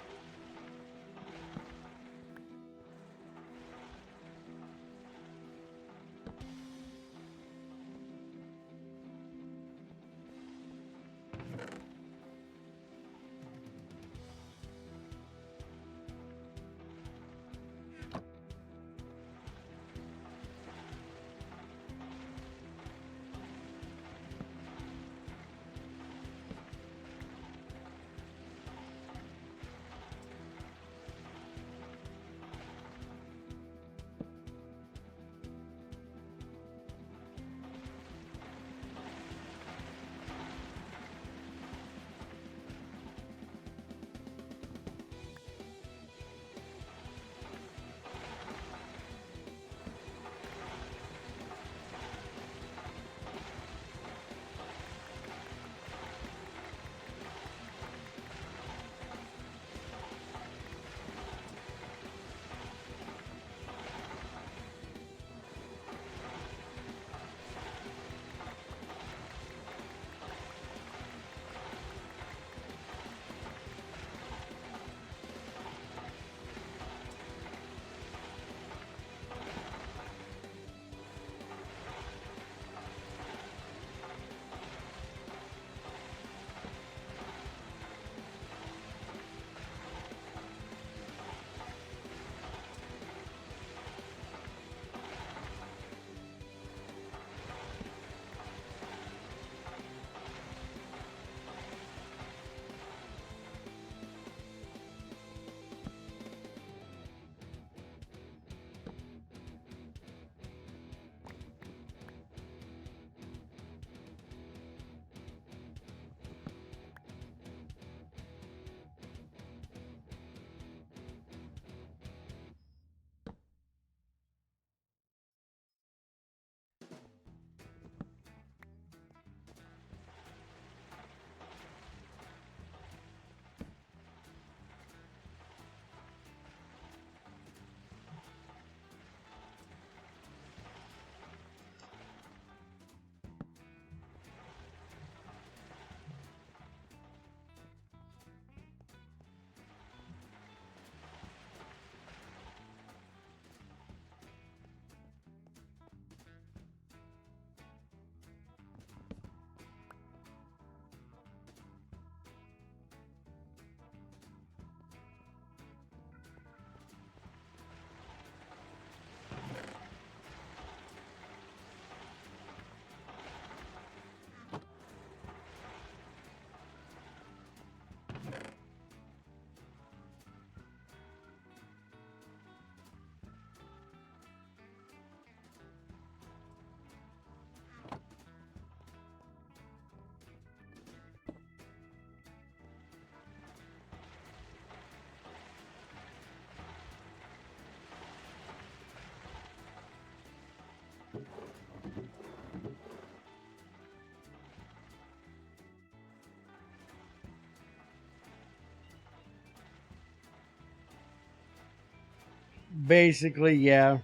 Basically, yeah.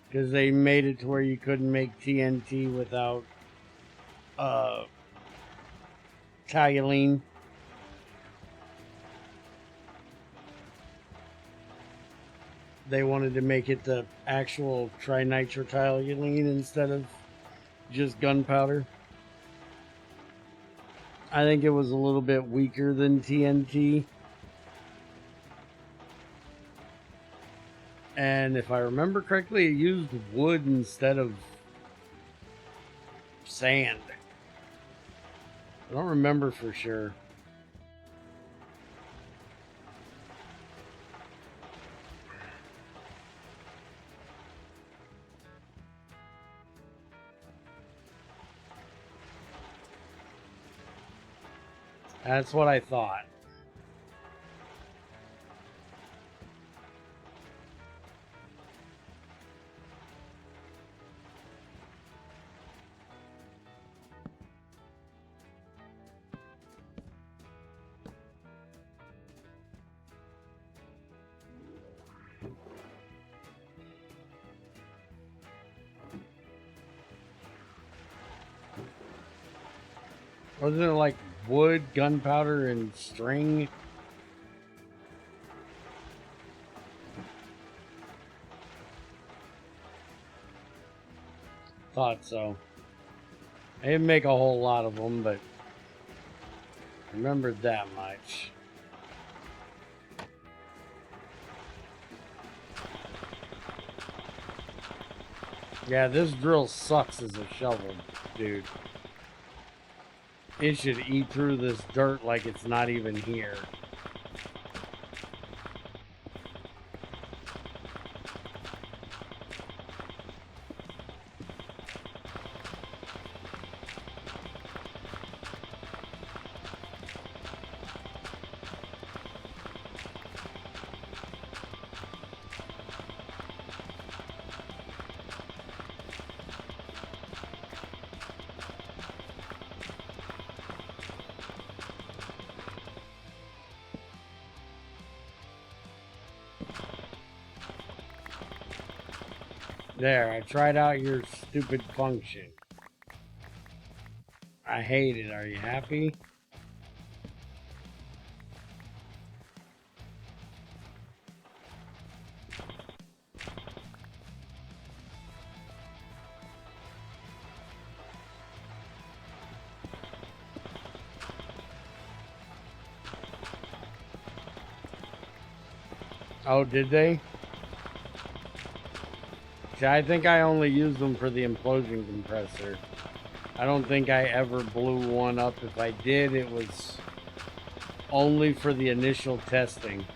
Because they made it to where you couldn't make TNT without toluene. They wanted to make it the actual trinitrotoluene instead of just gunpowder. I think it was a little bit weaker than TNT. And if I remember correctly, it used wood instead of sand. I don't remember for sure. That's what I thought. Wasn't it like wood, gunpowder, and string? Thought so. I didn't make a whole lot of them, but remembered that much. Yeah, this drill sucks as a shovel, dude. It should eat through this dirt like it's not even here. There, I tried out your stupid function. I hate it. Are you happy? Oh, did they? See, I think I only used them for the implosion compressor. I don't think I ever blew one up. If I did, it was only for the initial testing.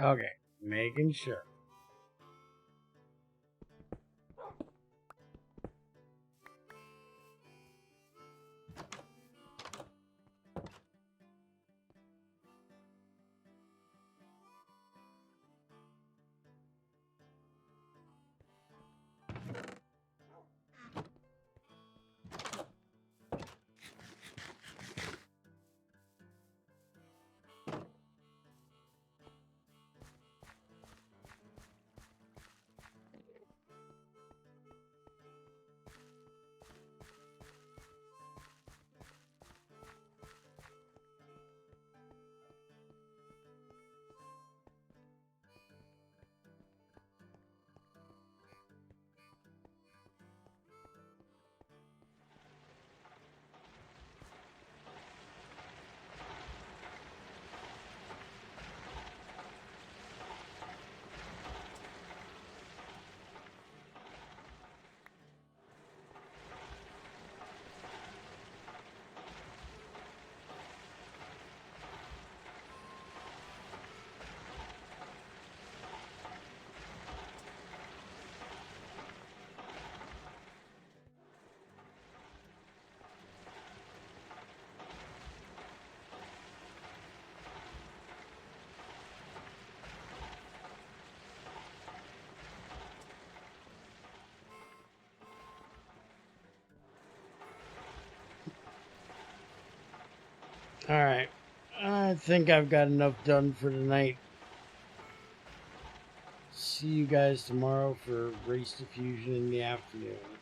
Okay, making sure. Alright. I think I've got enough done for tonight. See you guys tomorrow for Race Diffusion in the afternoon.